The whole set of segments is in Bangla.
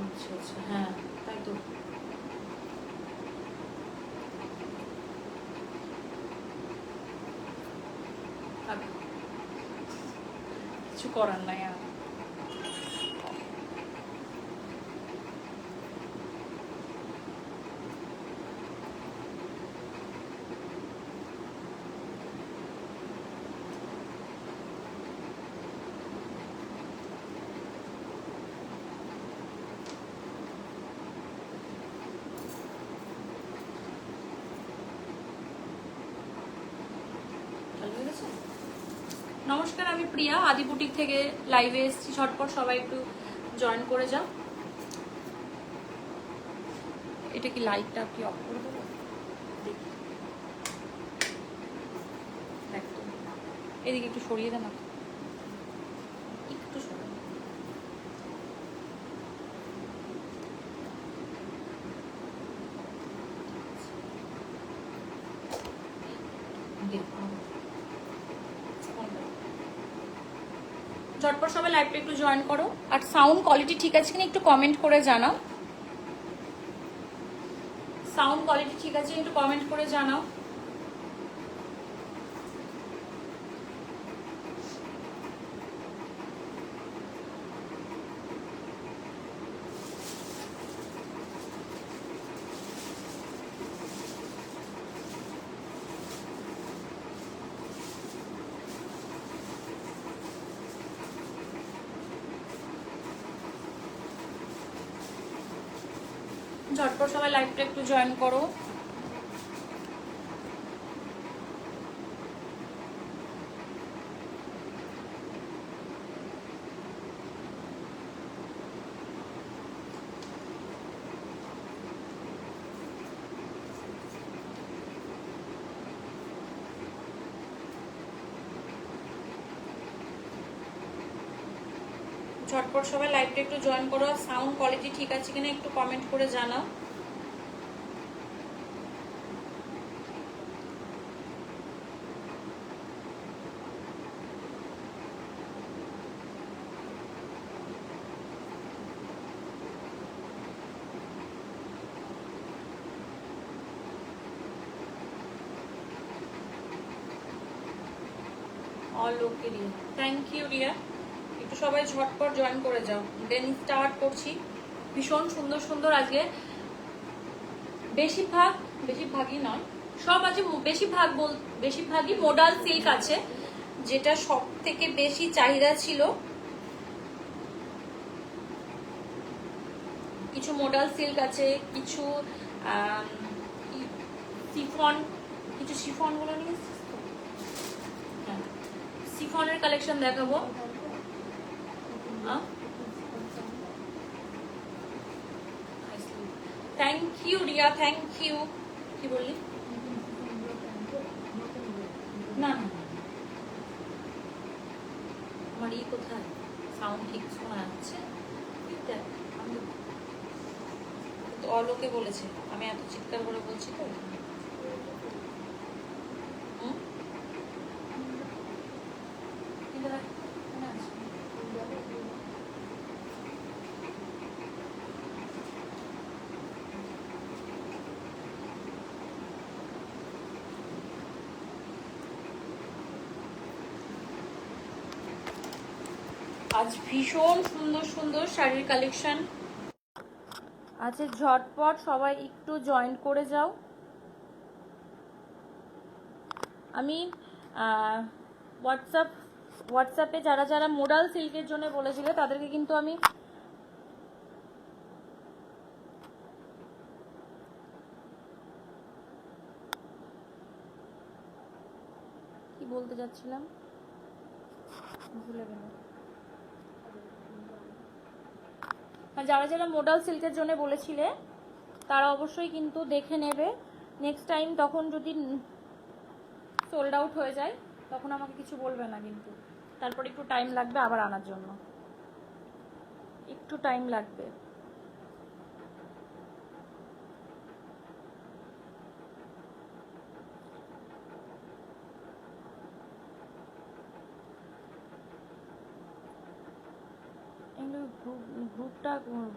আচ্ছা আচ্ছা, হ্যাঁ তাই তো। কিছু করার নাই আর। নমস্কার, আমি প্রিয়া আদি বুটিক থেকে লাইভে এসেছি। ঝটপট সবাই একটু জয়েন করে যাও। এটা কি লাইটটা কি অফ করে দেবো? দেখ তো, এদিকে একটু সরিয়ে দে না, একটু সরিয়ে ঝটপট সবাই লাইভটা একটু জয়েন করো। আর সাউন্ড কোয়ালিটি ঠিক আছে কিনা একটু কমেন্ট করে জানাও। সাউন্ড কোয়ালিটি ঠিক আছে একটু কমেন্ট করে জানাও। ঝটপট সবাই লাইভটা একটু জয়েন করো। ঝটপট সবাই লাইভটা একটু জয়েন করো। সাউন্ড কোয়ালিটি ঠিক আছে কিনা একটু কমেন্ট করে জানাও। All okay Riya, thank you Riya. একটু সবাই ঝটপট জয়েন করে যাও, দেন স্টার্ট করছি। ভীষণ সুন্দর সুন্দর আজকে বেশিরভাগই নয়, সব আছে, বেশিরভাগই মোডাল সিল্ক আছে, যেটা সব থেকে বেশি চাহিদা ছিল। কিছু মোডাল সিল্ক আছে, কিছু শিফন, কিছু শিফন গুলো নিয়ে শিফনের কালেকশন দেখাবো। Thank you Riya, thank you. কি বললি? না না, আমার ই কোথায়? সাউন্ড ঠিক শোনা যাচ্ছে? আমি তো অলোকে বলেছে, আমি এত চিৎকার করে বলছি তো। আজ ভীষণ সুন্দর সুন্দর শাড়ির কালেকশন আছে। ঝটপট সবাই একটু জয়েন করে যাও। আমি হোয়াটসঅ্যাপে যারা যারা মোডাল সিল্কের জন্য বলেছিলে তাদেরকে কিন্তু আমি কি বলতে যাচ্ছিলাম, ভুলে গেলাম। যারা যারা মোডাল সিল্কের জন্য বলেছিলে তারা অবশ্যই কিন্তু দেখে নেবে। নেক্সট টাইম তখন যদি সোল্ড আউট হয়ে যায় তখন আমাকে কিছু বলবে না কিন্তু, তারপর একটু টাইম লাগবে আবার আনার জন্য, একটু টাইম লাগবে।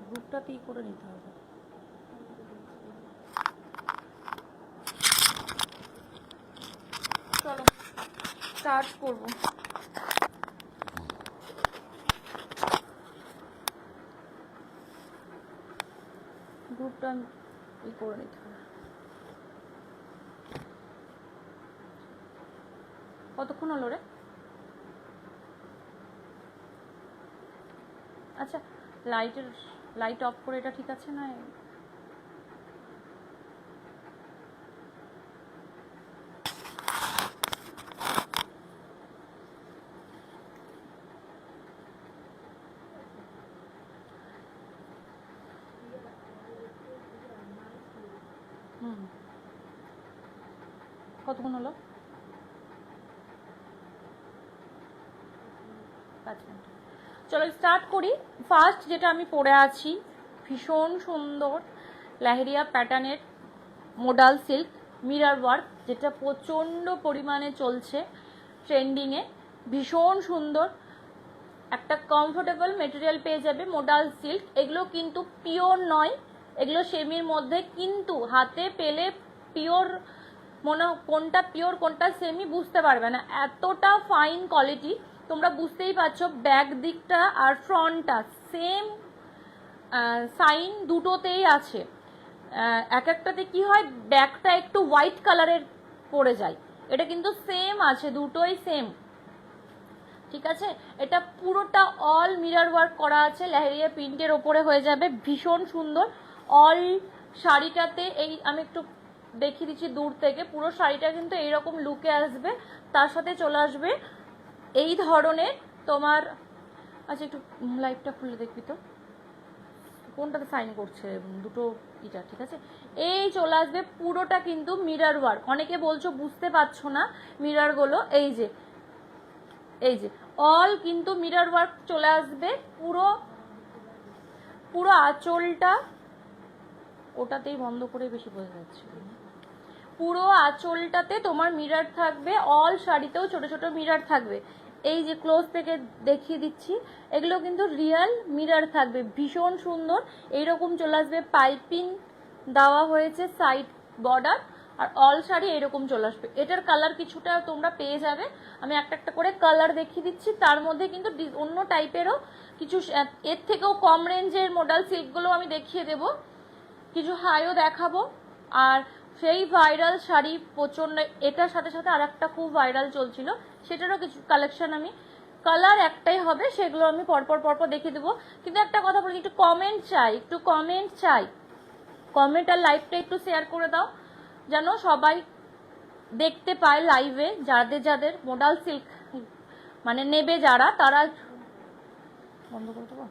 গ্রুপটাতেই করে নিতে হবে। চলো স্টার্ট করবো। গ্রুপটা করে নিতে হবে। কতক্ষণ হলো রে? আচ্ছা লাইট অফ করে এটা ঠিক আছে না? কতক্ষণ হলো? 5 মিনিট। চলো স্টার্ট করি। ফার্স্ট যেটা আমি পরে আছি, ভীষণ সুন্দর লেহেরিয়া প্যাটার্নের মোডাল সিল্ক মিরর ওয়ার্ক, যেটা প্রচণ্ড পরিমাণে চলছে ট্রেন্ডিংয়ে। ভীষণ সুন্দর একটা কমফোর্টেবল মেটেরিয়াল পেয়ে যাবে, মোডাল সিল্ক। এগুলো কিন্তু পিওর নয়, এগুলো সেমির মধ্যে, কিন্তু হাতে পেলে পিওর কোনটা পিওর কোনটা সেমি বুঝতে পারবে না, এতটা ফাইন কোয়ালিটি। তোমরা বুঝতেই পারছো, ব্যাক দিকটা আর ফ্রন্টটা সেম সাইন দুটোতেই আছে। এক একটাতে কি হয়, ব্যাকটা একটু হোয়াইট কালারের পড়ে যায়, এটা কিন্তু সেম আছে, দুটোই সেম। ঠিক আছে, এটা পুরোটা অল মিরর ওয়ার্ক করা আছে, লেহেরিয়া প্রিন্টের ওপরে হয়ে যাবে, ভীষণ সুন্দর। অল শাড়িটাতে এই আমি একটু দেখিয়ে দিচ্ছি দূর থেকে, পুরো শাড়িটা কিন্তু এইরকম লুকে আসবে। তার সাথে চলে আসবে এই ধরনের তোমার, আচ্ছা একটু লাইটটা খুলে দেখবি তো কোনটাতে সাইন করছে দুটো এটা, ঠিক আছে। এই চলে আসবে পুরোটা কিন্তু মিরর ওয়ার্ক। অনেকে বলছো বুঝতে পারছো না মিররগুলো, এই যে অল কিন্তু মিরর ওয়ার্ক চলে আসবে। পুরো আঁচলটা ওটাতেই বন্ধ করে বেশি বোঝা যাচ্ছে, পুরো আঁচলটাতে তোমার মিরর থাকবে, অল শাড়িতেও ছোট ছোট মিরর থাকবে। এই যে ক্লোজ থেকে দেখিয়ে দিচ্ছি, এগুলো কিন্তু রিয়েল মিরর থাকবে, ভীষণ সুন্দর। এইরকম চলে আসবে, পাইপিং দেওয়া হয়েছে সাইড বর্ডার, আর অল শাড়ি এরকম চলে আসবে। এটার কালার কিছুটা তোমরা পেয়ে যাবে, আমি একটা একটা করে কালার দেখিয়ে দিচ্ছি। তার মধ্যে কিন্তু অন্য টাইপেরও কিছু, এর থেকেও কম রেঞ্জের মডেল সিল্কগুলো আমি দেখিয়ে দেব, কিছু হাইও দেখাবো। আর সেই ভাইরাল শাড়ি প্রচন্ড, এটার সাথে সাথে আর একটা খুব ভাইরাল চলছিল, সেটারও কিছু কালেকশন আমি, কালার একটাই হবে, সেগুলো আমি পরপর দেখিয়ে দেবো। কিন্তু একটা কথা বলি, একটু কমেন্ট চাই, কমেন্ট আর লাইভটা একটু শেয়ার করে দাও, যেন সবাই দেখতে পায় লাইভে। যাদের মোডাল সিল্ক মানে নেবে যারা, তারা বন্ধ করে দেবো,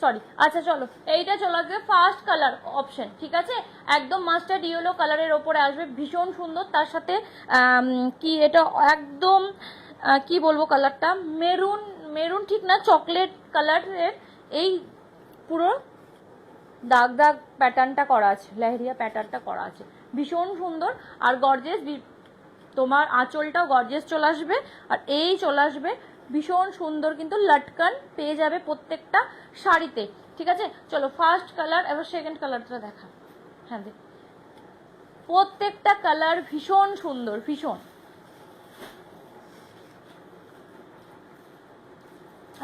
সরি। আচ্ছা চলো, এইটা চলে আসবে ফার্স্ট কালার অপশন, ঠিক আছে, একদম মাস্টার্ড ইয়েলো কালারের ওপরে আসবে, ভীষণ সুন্দর। তার সাথে কি এটা একদম কি বলবো, কালারটা মেরুন ঠিক না, চকলেট কালারের এই পুরো দাগ প্যাটার্নটা করা আছে, লেহেরিয়া প্যাটার্নটা করা আছে, ভীষণ সুন্দর। আর গর্জিয়াস, তোমার আঁচলটাও গর্জিয়াস চলে আসবে, আর এই চলে আসবে ভীষণ সুন্দর, কিন্তু লটকান পেয়ে যাবে প্রত্যেকটা শাড়িতে, ঠিক আছে। চলো ফার্স্ট কালার, এবার সেকেন্ড কালারটা দেখা। হ্যাঁ দেখ, প্রত্যেকটা কালার ভীষণ সুন্দর, ভীষণ।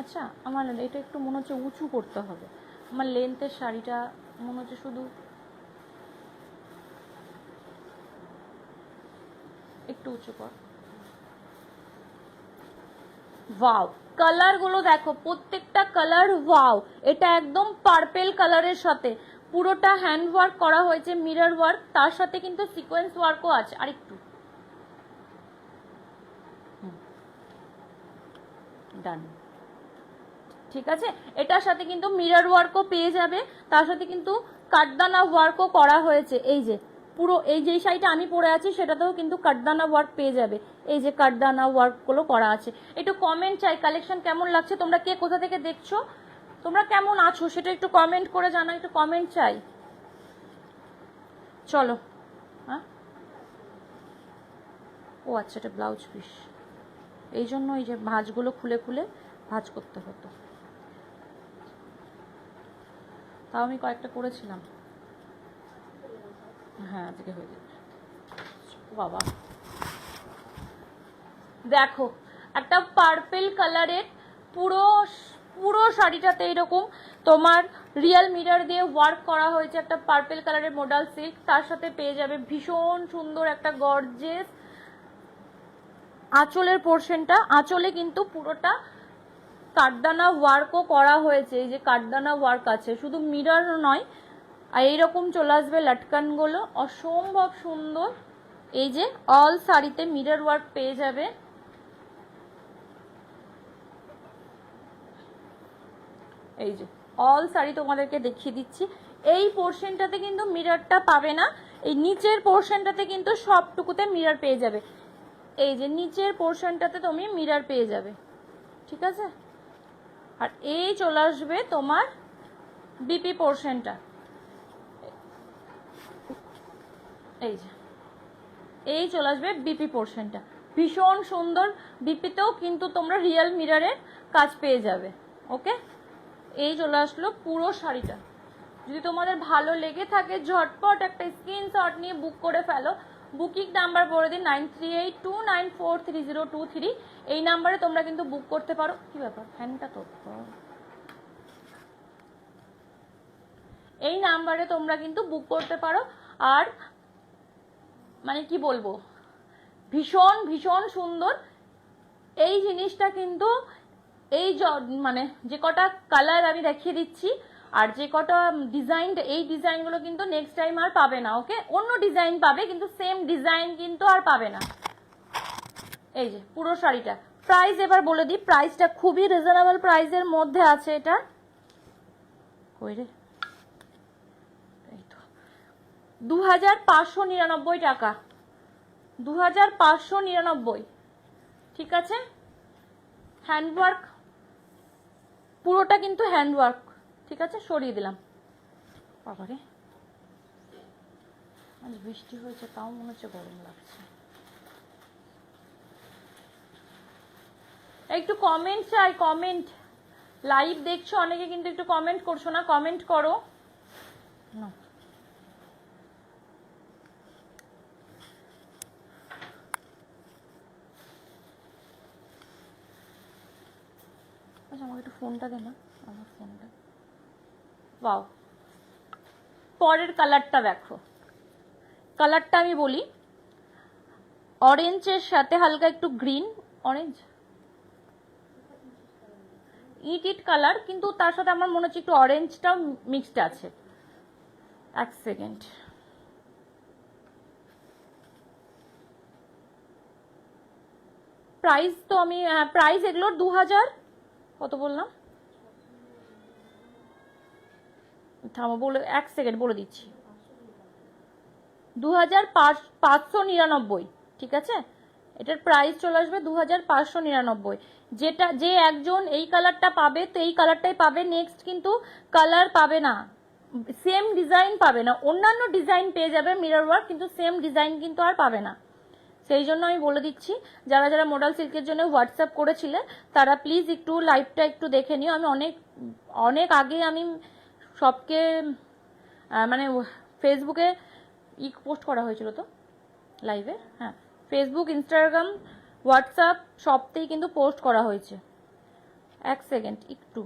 আচ্ছা আমার এটা একটু মনে হচ্ছে উঁচু করতে হবে, আমার লেন্থের শাড়িটা মনে হচ্ছে শুধু একটু উঁচু কর। ওয়াও, কালার গুলো দেখো, প্রত্যেকটা কালার ওয়াও। এটা একদম পার্পেল কালারের সাথে পুরোটা হ্যান্ড ওয়ার্ক করা হয়েছে, মিরর ওয়ার্ক, তার সাথে কিন্তু সিকোয়েন্স ওয়ার্কও আছে। আর একটু ডান, ঠিক আছে। এটার সাথে কিন্তু মিরর ওয়ার্কও পেয়ে যাবে, তার সাথে কিন্তু কাটদানা ওয়ার্কও করা হয়েছে। এই যে পুরো এই যে শাড়িটা আমি পরে আছি, সেটাতেও কিন্তু কাটদানা ওয়ার্ক পেয়ে যাবে, এই যে কাটদানা ওয়ার্কগুলো করা আছে। একটু কমেন্ট চাই, কালেকশন কেমন লাগছে, তোমরা কে কোথা থেকে দেখছো, তোমরা কেমন আছো সেটা একটু কমেন্ট করে জানাও, একটু কমেন্ট চাই। চলো, হ্যাঁ ও আচ্ছা, এটা ব্লাউজ পিস, এই জন্য এই যে ভাঁজগুলো খুলে ভাঁজ করতে হতো। তাও আমি কয়েকটা করেছিলাম। হ্যাঁ আজকে হয়ে যাবে বাবা। দেখো একটা পার্পেল কালারের পুরো পুরো শাড়িটাতে এরকম তোমার রিয়েল মিরর দিয়ে ওয়ার্ক করা হয়েছে, একটা পার্পেল কালারের মডাল সিল্ক, তার সাথে পেয়ে যাবে ভীষণ সুন্দর একটা গর্জেস আঁচলের পোর্শনটা। আঁচলে কিন্তু পুরোটা কাঠদানা ওয়ার্কও করা হয়েছে, এই যে কাঠদানা ওয়ার্ক আছে, শুধু মিরর নয়, আর এইরকম চলে আসবে লটকানগুলো, অসম্ভব সুন্দর। এই যে অল শাড়িতে মিরর ওয়ার্ক পেয়ে যাবে। এই যে অল শাড়ি তোমাদেরকে দেখিয়ে দিচ্ছি, এই পোর্শনটাতে কিন্তু মিররটা পাবে না, এই নিচের পোর্শনটাতে কিন্তু সবটুকুতে মিরর পেয়ে যাবে। এই যে নিচের পোর্শনটাতে তুমি মিরর পেয়ে যাবে, ঠিক আছে। আর এই চলে আসবে তোমার বিপি পোর্শনটা, এই যে এই চলে আসবে বিপি পোর্শনটা, ভীষণ সুন্দর। বিপিতেও কিন্তু তোমরা রিয়েল মিররের কাজ পেয়ে যাবে। ওকে, এই চলে আসলো পুরো শাড়িটা। যদি তোমাদের ভালো লেগে থাকে ঝটপট একটা স্ক্রিনশট নিয়ে বুক করে ফেলো। বুকিং নাম্বার বলে দিন 9382943023। এই নাম্বারে তোমরা কিন্তু বুক করতে পারো। কি ব্যাপার, ফ্যানটা তো এই নাম্বারে তোমরা কিন্তু বুক করতে পারো। আর মানে কি বলবো, ভীষণ ভীষণ সুন্দর এই জিনিসটা কিন্তু। এই মানে যে কটা কালার আমি দেখিয়ে দিচ্ছি আর যে কটা ডিজাইন, এই ডিজাইনগুলো কিন্তু নেক্সট টাইম আর পাবে না। ওকে, অন্য ডিজাইন পাবে কিন্তু সেম ডিজাইন কিন্তু আর পাবে না। এই যে পুরো শাড়িটা প্রাইস এবার বলে দিই, প্রাইসটা খুবই রিজনেবল প্রাইসের মধ্যে আছে। এটা কই রে, এই তো 2599 টাকা, 2599, ঠিক আছে। হ্যান্ডওয়ার্ক পুরোটা কিন্তু হ্যান্ডওয়ার্ক, ঠিক আছে। সরিয়ে দিলাম, বাবারে আজ বৃষ্টি হয়েছে তাও মনে হচ্ছে গরম লাগছে। একটু কমেন্ট চাই, কমেন্ট। লাইভ দেখছো অনেকে কিন্তু একটু কমেন্ট করছো না, কমেন্ট করো না। আচ্ছা আমাকে একটু ফোনটা দে না, আমার ফোনটা। বাও, পরের কালারটা দেখো, কালারটা আমি বলি অরেঞ্জের সাথে হালকা একটু গ্রিন, অরেঞ্জ ইট ইট কালার, কিন্তু তার সাথে আমার মনে হচ্ছে একটু অরেঞ্জটাও মিক্সড আছে। এক সেকেন্ড, প্রাইস তো আমি প্রাইস এগুলোর 2000 কত বললাম, থামো বলে এক সেকেন্ড বলে দিচ্ছি, 2599, ঠিক আছে। এটার প্রাইস চলে আসবে 2599। যেটা যে একজন এই কালারটা পাবে তো এই কালারটাই পাবে, নেক্সট কিন্তু কালার পাবে না, সেম ডিজাইন পাবে না, অন্যান্য ডিজাইন পেয়ে যাবে মিরর ওয়ার্ক, কিন্তু সেম ডিজাইন কিন্তু আর পাবে না। সেই জন্য আমি বলে দিচ্ছি, যারা যারা মডাল সিল্কের জন্য হোয়াটসঅ্যাপ করেছিলে তারা প্লিজ একটু লাইভটা একটু দেখে নিও। আমি অনেক আগে আমি সবকে মানে ফেসবুকে পোস্ট করা হয়েছিল তো লাইভে, হ্যাঁ ফেসবুক, ইনস্টাগ্রাম, হোয়াটসঅ্যাপ সবতেই কিন্তু পোস্ট করা হয়েছে। এক সেকেন্ড একটু,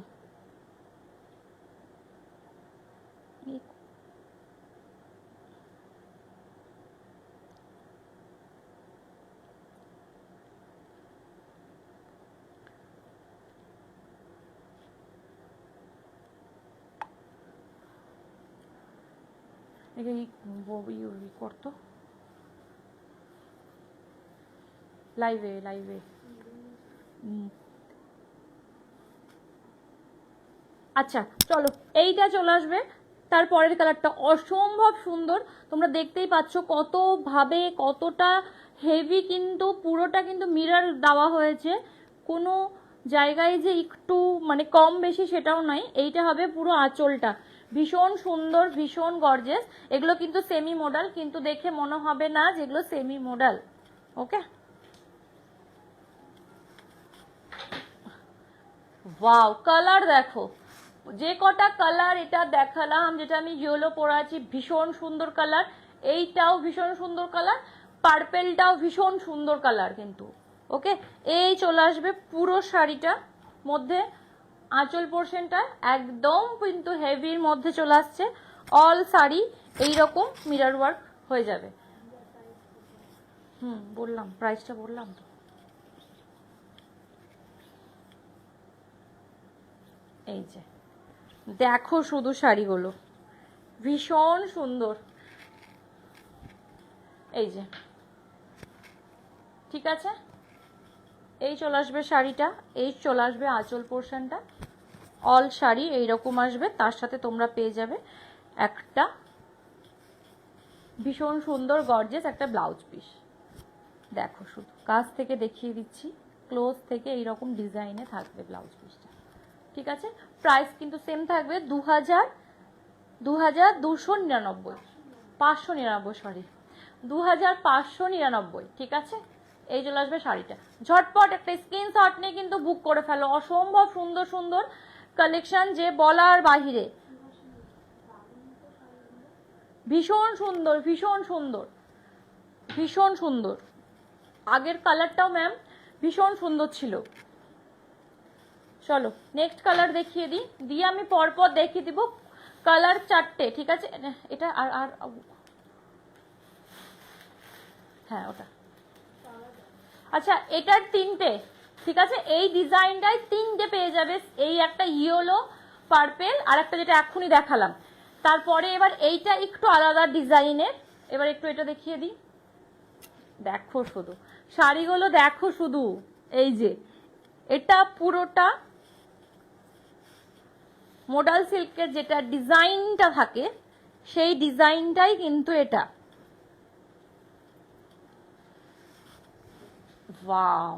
করতো লাইভে লাইভে। আচ্ছা চলো, এইটা চলে আসবে। তারপরের কালারটা অসম্ভব সুন্দর, তোমরা দেখতেই পাচ্ছ কতভাবে কতটা হেভি, কিন্তু পুরোটা কিন্তু মিরর দেওয়া হয়েছে, কোনো জায়গায় যে একটু মানে কম বেশি সেটাও নয়। এইটা হবে পুরো আঁচলটা, ভীষণ সুন্দর, ভীষণ গর্জেস। এগুলো কিন্তু সেমি মডেল, কিন্তু দেখে মনে হবে না যেগুলো সেমি মডেল। ওকে, ওয়াও কালার দেখো, যে কটা কালার এটা দেখালাম, যেটা আমি ইয়েলো পরে আছি ভীষণ সুন্দর কালার, এইটাও ভীষণ সুন্দর কালার, পার্পেলটাও ভীষণ সুন্দর কালার কিন্তু। ওকে, এই চলে আসবে পুরো শাড়িটা মধ্যে, আঁচল পোর্শনটা একদম কিন্তু হেভির মধ্যে চলে আসছে। অল শাড়ি এইরকম মিরর ওয়ার্ক হয়ে যাবে। বললাম প্রাইসটা বললাম তো। এই যে দেখো শুধু শাড়িগুলো ভীষণ সুন্দর। এই যে ঠিক আছে, এই চলে আসবে শাড়িটা, এই চলে আসবে আঁচল পোর্শনটা, অল শাড়ি এইরকম আসবে। তার সাথে তোমরা পেয়ে যাবে একটা ভীষণ সুন্দর গর্জিয়াস একটা ব্লাউজ পিস। দেখো শুধু কাছ থেকে দেখিয়ে দিচ্ছি, ক্লোজ থেকে এইরকম ডিজাইনে থাকবে ব্লাউজ পিসটা। ঠিক আছে, প্রাইস কিন্তু সেম থাকবে 2299, 599, সরি 2599। ঠিক আছে, এই চলে আসবে শাড়িটা। ঝটপট একটা স্ক্রিনশট নিয়ে কিন্তু বুক করে ফেলো, অসম্ভব সুন্দর সুন্দর কালেকশন যে বলার বাহিরে। ভীষণ সুন্দর, ভীষণ সুন্দর, ভীষণ সুন্দর। আগের কালারটাও ম্যাম ভীষণ সুন্দর ছিল। চলো নেক্সট কালার দেখিয়ে দিই, দিয়ে আমি পরপর দেখিয়ে দিব কালার 4টে। ঠিক আছে, এটা আর আর হ্যাঁ ওটা, আচ্ছা এটার 3টে। ঠিক আছে, এই ডিজাইনটাই 3টে পেয়ে যাবে। এই একটা ইয়েলো, পার্পেল, আর একটা যেটা এক্ষুনি দেখালাম। তারপরে এবার এইটা একটু আলাদা ডিজাইনের। এবার একটু এটা দেখিয়ে দিই, দেখো শুধু শাড়িগুলো দেখো শুধু। এই যে এটা পুরোটা মডাল সিল্কের যেটা ডিজাইনটা থাকে সেই ডিজাইনটাই কিন্তু এটা। ওয়াও,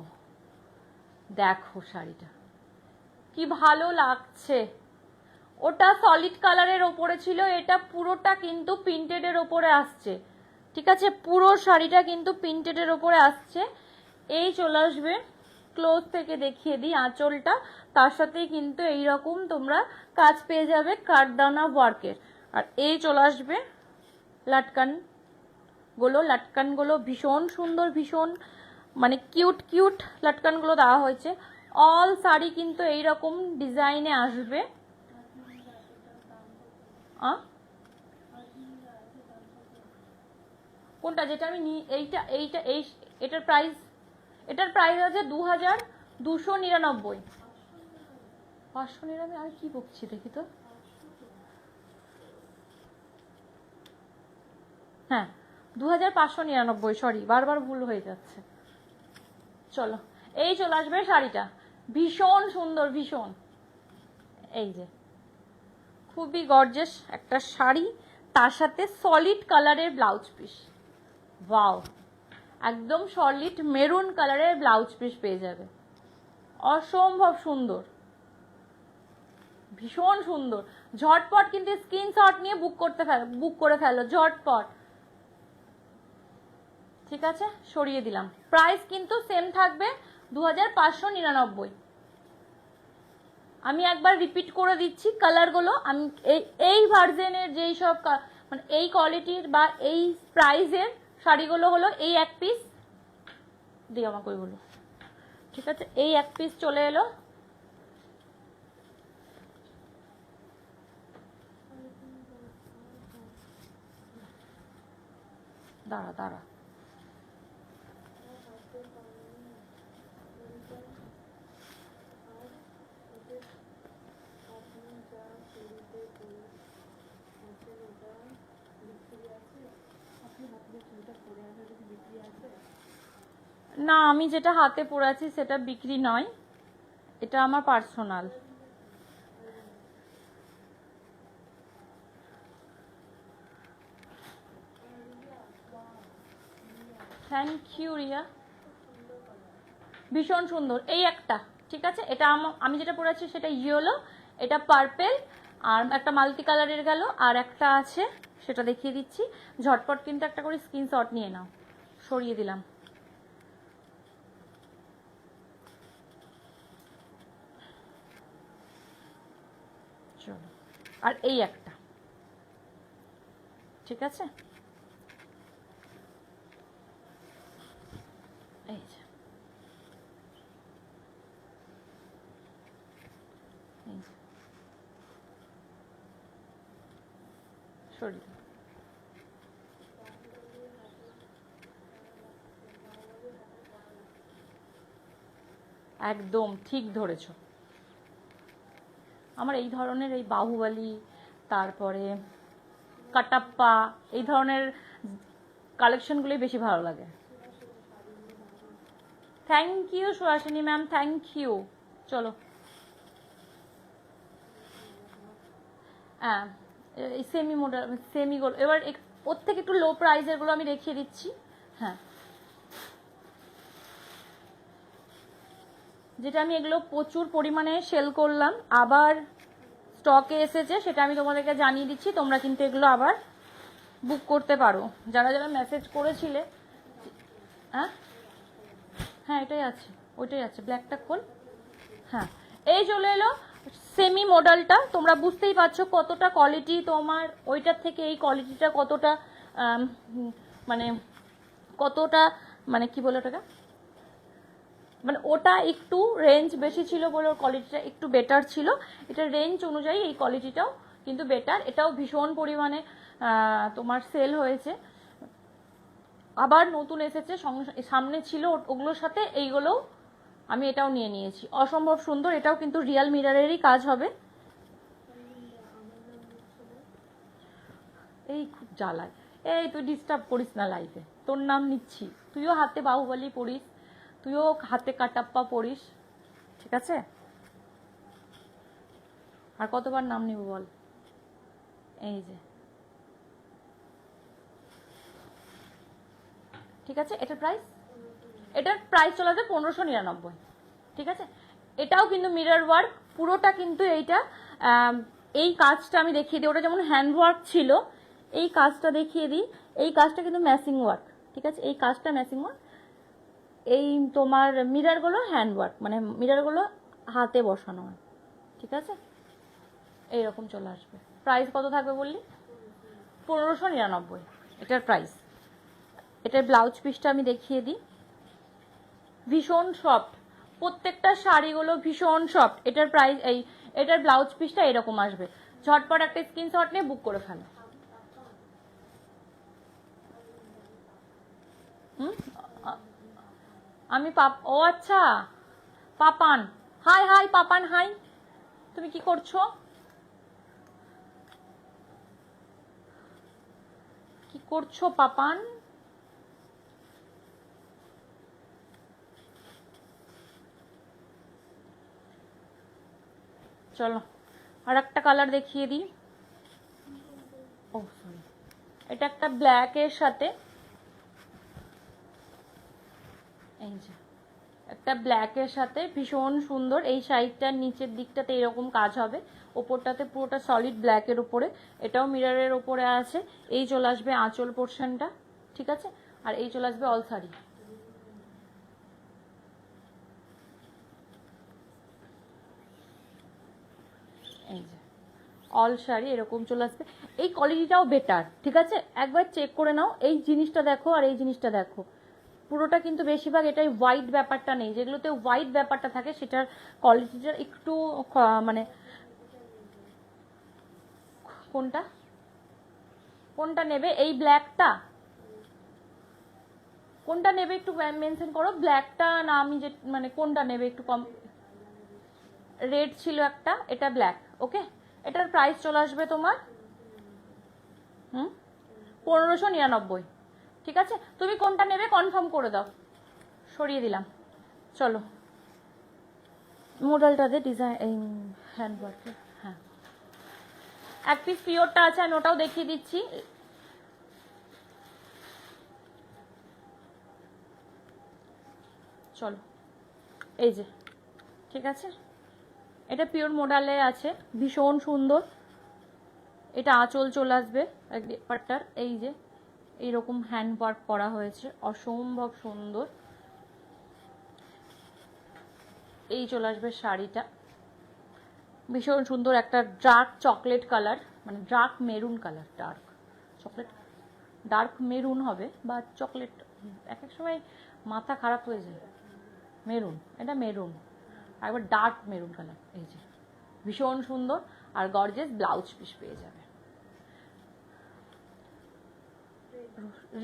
দেখো শাড়িটা কি ভালো লাগছে। ওটা সলিড কালারের ওপরে ছিল, এটা পুরোটা কিন্তু প্রিন্টেডের ওপরে আসছে। ঠিক আছে, পুরো শাড়িটা কিন্তু প্রিন্টেডের ওপরে আসছে। এই চলে আসবে, ক্লোজ থেকে দেখিয়ে দিই আঁচলটা, তার সাথেই কিন্তু এইরকম তোমরা কাজ পেয়ে যাবে কাঠদানা ওয়ার্কের। আর এই চলে আসবে লাটকানগুলো ভীষণ সুন্দর, ভীষণ মানে কিউট কিউট লাটকানগুলো দেওয়া হয়েছে। অল শাড়ি কিন্তু এইরকম ডিজাইনে আসবে। কোনটা যেটা আমি এইটা এইটা এই এটার প্রাইস আছে 2299। 599 আমি কি বকছি দেখি তো। হ্যাঁ 2599, সরি বারবার ভুল হয়ে যাচ্ছে। চলো এই চলে আসবে শাড়িটা, ভীষণ সুন্দর ভীষণ। এই যে খুবই গর্জিয়াস একটা শাড়ি, তার সাথে সলিড কালারের ব্লাউজ পিস। ওয়াও, একদম সলিড মেরুন কালারের ব্লাউজ পিস পেয়ে যাবে, অসম্ভব সুন্দর, ভীষণ সুন্দর। ঝটপট কিন্তু স্ক্রিনশট নিয়ে বুক করে ফেলো ঝটপট। ঠিক আছে, সরিয়ে দিলাম। প্রাইস কিন্তু সেম থাকবে 2599। আমি একবার রিপিট করে দিচ্ছি কালারগুলো। আমি এই ভার্জনের যেই সব মানে এই কোয়ালিটির বা এই প্রাইসের শাড়িগুলো হলো এই এক পিস দিই আমাকে ওইগুলো। ঠিক আছে, এই এক পিস চলে এলো। দাঁড়া দাঁড়া, না আমি যেটা হাতে পরে আছি সেটা বিক্রি নয়, এটা আমার পার্সোনাল। থ্যাংক ইউ রিয়া, ভীষণ সুন্দর। এই একটা ঠিক আছে, এটা আমি যেটা পরে আছি সেটা ইয়েলো, এটা পার্পেল, আর একটা মাল্টি কালারের গেল, আর একটা আছে সেটা দেখিয়ে দিচ্ছি। ঝটপট কিন্তু একটা করে স্ক্রিনশট নিয়ে নাও। সরিয়ে দিলাম। চলো, আর এই একটা, ঠিক আছে, এই যে সরি, একদম ঠিক ধরেছো। আমার এই ধরনের এই বাহুবলী, তারপরে কাটাপ্পা, এই ধরনের কালেকশনগুলোই বেশি ভালো লাগে। Thank you Suhasini ma'am, thank you. চলো, হ্যাঁ এই সেমি মডেল, সেমিগুলো এবার ওর থেকে একটু লো প্রাইসেরগুলো আমি দেখিয়ে দিচ্ছি। হ্যাঁ, যেটা আমি এগুলো প্রচুর পরিমাণে সেল করলাম, আবার স্টকে এসেছে, সেটা আমি তোমাদেরকে জানিয়ে দিচ্ছি। তোমরা কিন্তু এগুলো আবার বুক করতে পারো, যারা যারা মেসেজ করেছিলে। হ্যাঁ হ্যাঁ, এটাই আছে, ওইটাই আছে, ব্ল্যাকটা খোল। হ্যাঁ, এই চলে এলো সেমি মডেলটা। তোমরা বুঝতেই পারছো কতটা কোয়ালিটি, তোমার ওইটার থেকে এই কোয়ালিটিটা কতটা মানে কতটা, মানে কি বলে ওটাকে, মানে ওটা একটু রেঞ্জ বেশি ছিল বলে ওর কোয়ালিটিটা একটু বেটার ছিল। এটা রেঞ্জ অনুযায়ী এই কোয়ালিটিটাও কিন্তু বেটার, এটাও ভীষণ পরিমাণে তোমার সেল হয়েছে। আবার নতুন এসেছে, সামনে ছিল ওগুলোর সাথে এইগুলোও আমি এটাও নিয়ে নিয়েছি, অসম্ভব সুন্দর। এটাও কিন্তু রিয়াল মিররেরই কাজ হবে। এই খুব জ্বালায়, এই তুই ডিস্টার্ব করিস না লাইফে, তোর নাম নিচ্ছি, তুইও হাতে বাহুবলী পড়িস, তুইও হাতে কাটাপ্পা পড়িস, ঠিক আছে? আর কতবার নাম নিব বল? এই যে, ঠিক আছে, এটার প্রাইস চলে যাবে 1599, ঠিক আছে? এটাও কিন্তু মিরর ওয়ার্ক পুরোটা, কিন্তু এইটা এই কাজটা আমি দেখিয়ে দিই, ওটা যেমন হ্যান্ড ওয়ার্ক ছিল, এই কাজটা দেখিয়ে দিই। এই কাজটা কিন্তু ম্যাচিং ওয়ার্ক, ঠিক আছে? এই কাজটা ম্যাচিং ওয়ার্ক। এই তোমার মিররগুলো হ্যান্ড ওয়ার্ক, মানে মিররগুলো হাতে বসানো হয়, ঠিক আছে? এইরকম চলে আসবে। প্রাইস কত থাকবে বললি? 1599 এটার প্রাইস। এটার ব্লাউজ পিসটা আমি দেখিয়ে দিই, ভীষণ সফট, প্রত্যেকটা শাড়িগুলো ভীষণ সফট। এটার প্রাইস এটার ব্লাউজ পিসটা এরকম আসবে। ঝটপট একটা স্ক্রিনশট নিয়ে বুক করে ফেলো। আমি ও আচ্ছা, Papan, hi hi Papan, hi, তুমি কি করছো? কি করছো পাপান? চলো আর একটা কালার দেখিয়ে দিই। ও সরি, এটা একটা ব্ল্যাকের সাথে, এই যে একটা ব্ল্যাকের সাথে ভীষণ সুন্দর। এই সাইডটার নিচের দিকটাতে এরকম কাজ হবে, ওপরটাতে পুরোটা সলিড ব্ল্যাকের উপরে, এটাও মিররের উপরে আছে। এই চলে আসবে আঁচল পোর্শনটা, ঠিক আছে? আর এই চলে আসবে অল শাড়ি। এই যে অল শাড়ি এরকম চলে আসবে। এই কোয়ালিটিটাও বেটার, ঠিক আছে? একবার চেক করে নাও। এই জিনিসটা দেখো আর এই জিনিসটা দেখো, পুরোটা কিন্তু বেশিরভাগ এটাই হোয়াইট ব্যাপারটা নেই, যেগুলোতে হোয়াইট ব্যাপারটা থাকে সেটার কোয়ালিটিটা একটু মানে কোনটা কোনটা নেবে? এই ব্ল্যাকটা কোনটা নেবে একটু মেনশন করো, ব্ল্যাকটা না আমি যে মানে কোনটা নেবে একটু কম। রেড ছিল একটা, এটা ব্ল্যাক, ওকে? এটার প্রাইস চলে আসবে তোমার 1599, ঠিক আছে? তুমি কোনটা নেবে কনফার্ম করে দাও, সরিয়ে দিলাম। চলো মডেলটাতে ডিজাইন এই হ্যান্ডওয়ার্কে, হ্যাঁ এক পিস পিওরটা আছে, আমি ওটাও দেখিয়ে দিচ্ছি। চলো এই যে, ঠিক আছে, এটা পিওর মডেলে আছে, ভীষণ সুন্দর। এটা আঁচল চলে আসবে পাটটার, এই যে এইরকম হ্যান্ড ওয়ার্ক করা হয়েছে, অসম্ভব সুন্দর। এই চলে আসবে শাড়িটা, ভীষণ সুন্দর একটা ডার্ক চকলেট কালার, মানে dark maroon colour, dark chocolate, dark maroon হবে বা চকলেট, এক এক সময় মাথা খারাপ হয়ে যায়। মেরুন, এটা মেরুন, একবার ডার্ক মেরুন কালার। এই যে ভীষণ সুন্দর, আর গর্জিয়াস ব্লাউজ পিস পেয়ে যাবে।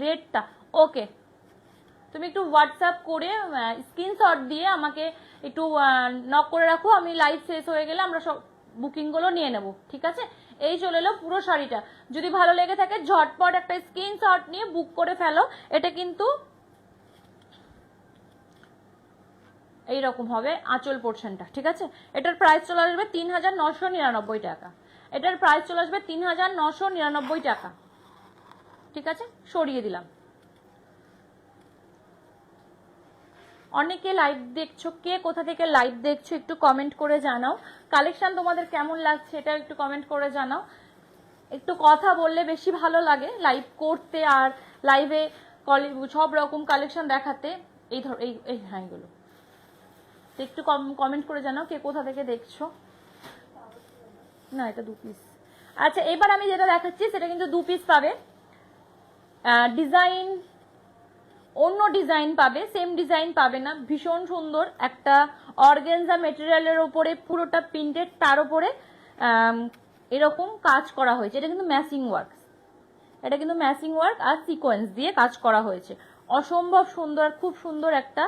রেডটা ওকে, তুমি একটু হোয়াটসঅ্যাপ করে স্ক্রিনশট দিয়ে আমাকে একটু নক করে রাখো, আমি লাইভ শেষ হয়ে গেলে আমরা সব বুকিংগুলো নিয়ে নেব, ঠিক আছে? এই চলে এলো পুরো শাড়িটা। যদি ভালো লেগে থাকে ঝটপট একটা স্ক্রিনশট নিয়ে বুক করে ফেলো। এটা কিন্তু এইরকম হবে আঁচল পোর্শনটা, ঠিক আছে? এটার প্রাইস চলে আসবে ৩,৯৯৯ টাকা। এটার প্রাইস চলে আসবে ৩,৯৯৯ টাকা, ঠিক আছে? সরিয়ে দিলাম। অনেকে লাইভ দেখছো, কে কোথা থেকে লাইভ দেখছো একটু কমেন্ট করে জানাও। কালেকশন তোমাদের কেমন লাগছে এটা একটু কমেন্ট করে জানাও। একটু কথা বললে বেশি ভালো লাগে লাইভ করতে, আর লাইভে সব রকম কালেকশন দেখাতে। এই ধর এই হ্যাঁ এগুলো একটু কমেন্ট করে জানাও কে কোথা থেকে দেখছো। না এটা 2 পিস। আচ্ছা এবার আমি যেটা দেখাচ্ছি সেটা কিন্তু 2 পিস পাবে। ডিজাইন অন্য ডিজাইন পাবে, সেম ডিজাইন পাবে না। ভীষণ সুন্দর একটা অর্গানজা মেটেরিয়ালের ওপরে পুরোটা প্রিন্টেড, তার উপরে এরকম কাজ করা হয়েছে। এটা কিন্তু ম্যাচিং ওয়ার্ক, এটা কিন্তু ম্যাচিং ওয়ার্ক আর সিকোয়েন্স দিয়ে কাজ করা হয়েছে। অসম্ভব সুন্দর, খুব সুন্দর একটা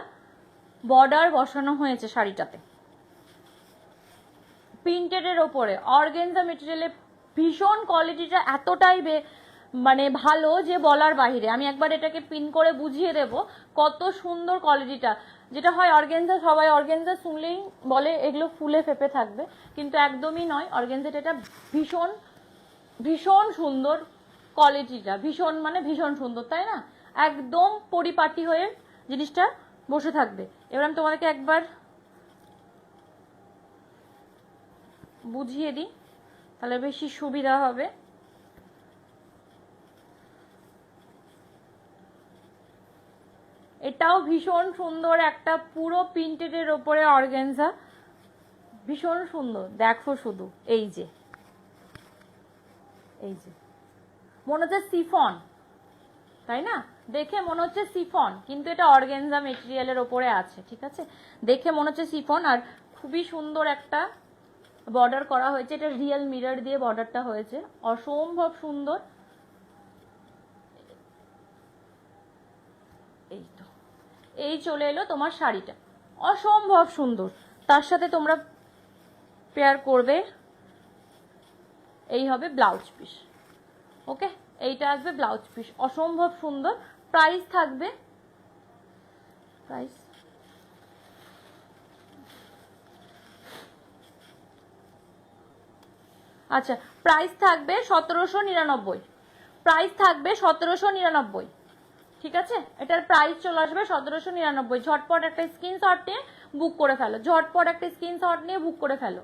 বর্ডার বসানো হয়েছে শাড়িটাতে প্রিন্টেডের ওপরে অর্গানজা মেটেরিয়ালে। ভীষণ কোয়ালিটিটা এতটাই মানে ভালো যে বলার বাহিরে। আমি একবার এটাকে পিন করে বুঝিয়ে দেব কত সুন্দর কোয়ালিটিটা। যেটা হয় অর্গানজা, সবাই অর্গানজা শুনলেই বলে এগুলো ফুলে ফেপে থাকবে, কিন্তু একদমই নয়। অর্গানজাটা এটা ভীষণ ভীষণ সুন্দর কোয়ালিটিটা, ভীষণ মানে ভীষণ সুন্দর, তাই না? একদম পরিপাটি হয়ে জিনিসটা বসে থাকবে। এবার আমি তোমাদেরকে একবার বুঝিয়ে দিই, তাহলে বেশি সুবিধা হবে। এটাও ভীষণ সুন্দর একটা পুরো প্রিন্টেডের ওপরে অর্গানজা, ভীষণ সুন্দর। দেখো শুধু এই যে মনে হচ্ছে সিফন, তাই না? দেখে মনে হচ্ছে সিফন, কিন্তু এটা অর্গানজা মেটেরিয়ালের ওপরে আছে, ঠিক আছে? দেখে মনে হচ্ছে সিফন, আর খুবই সুন্দর একটা বর্ডার করা হয়েছে। এটা রিয়েল মিরর দিয়ে বর্ডারটা হয়েছে, অসম্ভব সুন্দর। এই তো এই চলে এলো তোমার শাড়িটা, অসম্ভব সুন্দর। তার সাথে তোমরা পেয়ার করবে, এই হবে ব্লাউজ পিস। ওকে, এইটা আসবে ব্লাউজ পিস, অসম্ভব সুন্দর। প্রাইস থাকবে, প্রাইস আচ্ছা প্রাইস থাকবে 1799। প্রাইস থাকবে 1799, ঠিক আছে? এটার প্রাইস চলে আসবে 1799। ঝটপট একটা স্ক্রিনশট নিয়ে বুক করে ফেলো, ঝটপট একটা স্ক্রিনশট নিয়ে বুক করে ফেলো।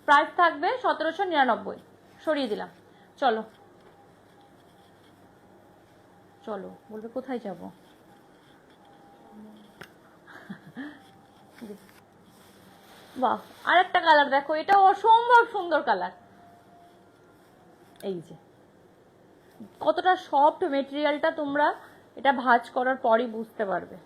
প্রাইস থাকবে 1799, সরিয়ে দিলাম। চলো চলো, বলবে কোথায় যাব? বাহ, আরেকটা কালার দেখো, এটা অসম্ভব সুন্দর কালার। এই যে কতটা সফট মেটেরিয়ালটা, তোমরা এটা ভাঁজ করার পরই বুঝতে পারবে।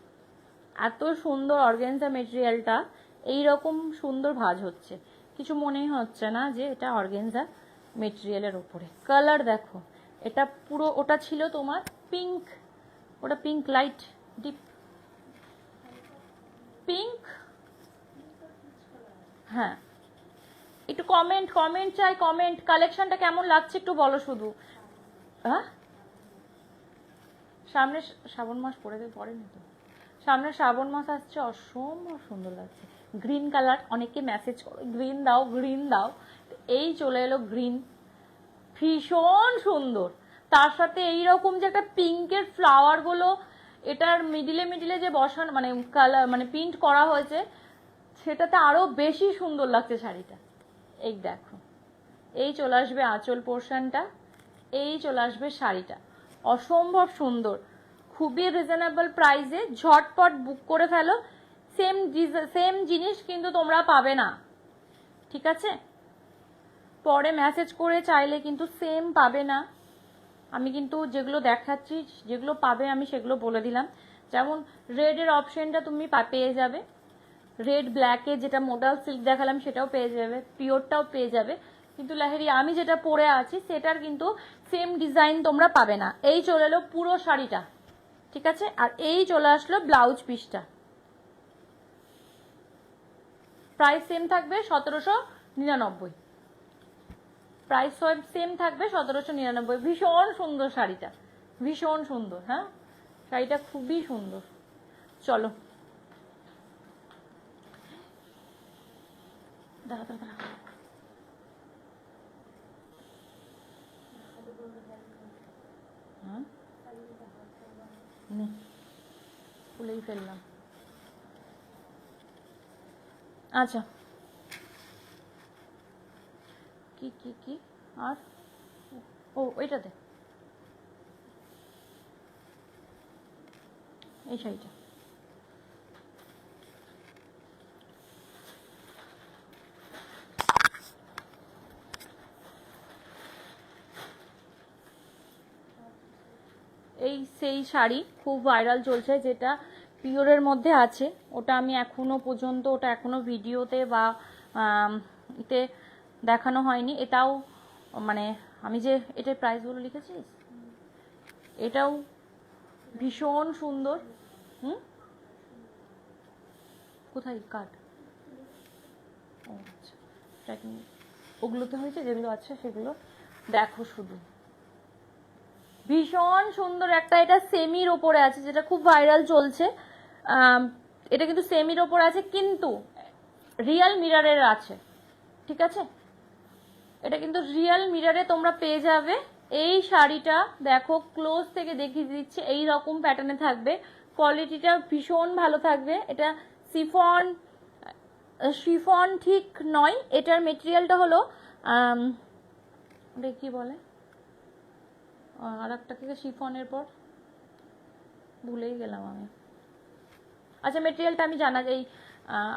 এত সুন্দর অর্গানজা মেটেরিয়ালটা, এইরকম সুন্দর ভাঁজ হচ্ছে, কিছু মনেই হচ্ছে না যে এটা অর্গানজা মেটেরিয়ালের ওপরে। কালার দেখো, এটা পুরো, ওটা ছিল তোমার পিঙ্ক, ওটা পিঙ্ক লাইট ডিপ পিঙ্ক। হ্যাঁ একটু কমেন্ট চাই, কমেন্ট। কালেকশনটা কেমন লাগছে একটু বলো শুধু। হ্যাঁ সামনে শ্রাবণ মাস পড়েনি তো, সামনে শ্রাবণ মাস আসছে, অসম্ভব সুন্দর লাগছে। গ্রিন কালার, অনেকে মেসেজ করো গ্রিন দাও গ্রিন দাও, এই চলে এলো গ্রিন, ভীষণ সুন্দর। তার সাথে এইরকম যে একটা পিঙ্কের ফ্লাওয়ার গুলো এটার মিডিলে যে বসানো, মানে কালার, মানে প্রিন্ট করা হয়েছে, সেটাতে আরো বেশি সুন্দর লাগছে শাড়িটা। এই দেখো, এই চলে আসবে আঁচল পোর্শনটা, এই চলে আসবে শাড়িটা, অসম্ভব সুন্দর, খুবই রিজনেবল প্রাইসে। ঝটপট বুক করে ফেলো, সেম জিনিস কিন্তু তোমরা পাবে না, ঠিক আছে? পরে মেসেজ করে চাইলে কিন্তু সেম পাবে না। আমি কিন্তু যেগুলো দেখাচ্ছি, যেগুলো পাবে আমি সেগুলো বলে দিলাম। যেমন রেডের অপশনটা তুমি পেয়ে যাবে, রেড ব্ল্যাকে যেটা মোডাল সিল্ক দেখালাম সেটাও পেয়ে যাবে, পিওরটাও পেয়ে যাবে। কিন্তু লাহেরি আমি যেটা পরে আছি সেটার কিন্তু সেম ডিজাইন তোমরা পাবে না। এই চলে এলো পুরো শাড়িটা, ঠিক আছে? আর এই চলে আসলো ব্লাউজ পিসটা। প্রাইস সেম থাকবে 1799, প্রাইস সেম থাকবে 1799। ভীষণ সুন্দর শাড়িটা, ভীষণ সুন্দর। হ্যাঁ, শাড়িটা খুবই সুন্দর। চলো দাঁড়া দাঁড়া দাঁড়া, হ্যাঁ খুলেই ফেললাম। আচ্ছা, কি কি কি আর ও এটাতে এই শাড়িটা এই সেই শাড়ি খুব ভাইরাল চলছে, যেটা পিওরের মধ্যে আছে। ওটা আমি এখনো পর্যন্ত, ওটা এখনো ভিডিওতে বা এতে দেখানো হয়নি। এটাও মানে আমি যে এটার প্রাইসগুলো লিখেছিস, এটাও ভীষণ সুন্দর। কোথায় কাট? ও আচ্ছা, ওগুলোতে হয়েছে যেগুলো আছে সেগুলো দেখো শুধু। ভীষণ সুন্দর একটা, এটা সেমির ওপরে আছে, যেটা খুব ভাইরাল চলছে। এটা কিন্তু সেমির ওপরে আছে, কিন্তু রিয়েল মিররের আছে, ঠিক আছে? এটা কিন্তু রিয়েল মিররে তোমরা পেয়ে যাবে। এই শাড়িটা দেখো, ক্লোজ থেকে দেখিয়ে দিচ্ছে, এই রকম প্যাটার্নে থাকবে। কোয়ালিটিটা ভীষণ ভালো থাকবে। এটা শিফন, শিফন ঠিক নয়, এটার মেটেরিয়ালটা হলো ওটা কি বলে, আর একটা থেকে শিফনের পর ভুলেই গেলাম আমি। আচ্ছা, মেটেরিয়ালটা আমি জানা যাই।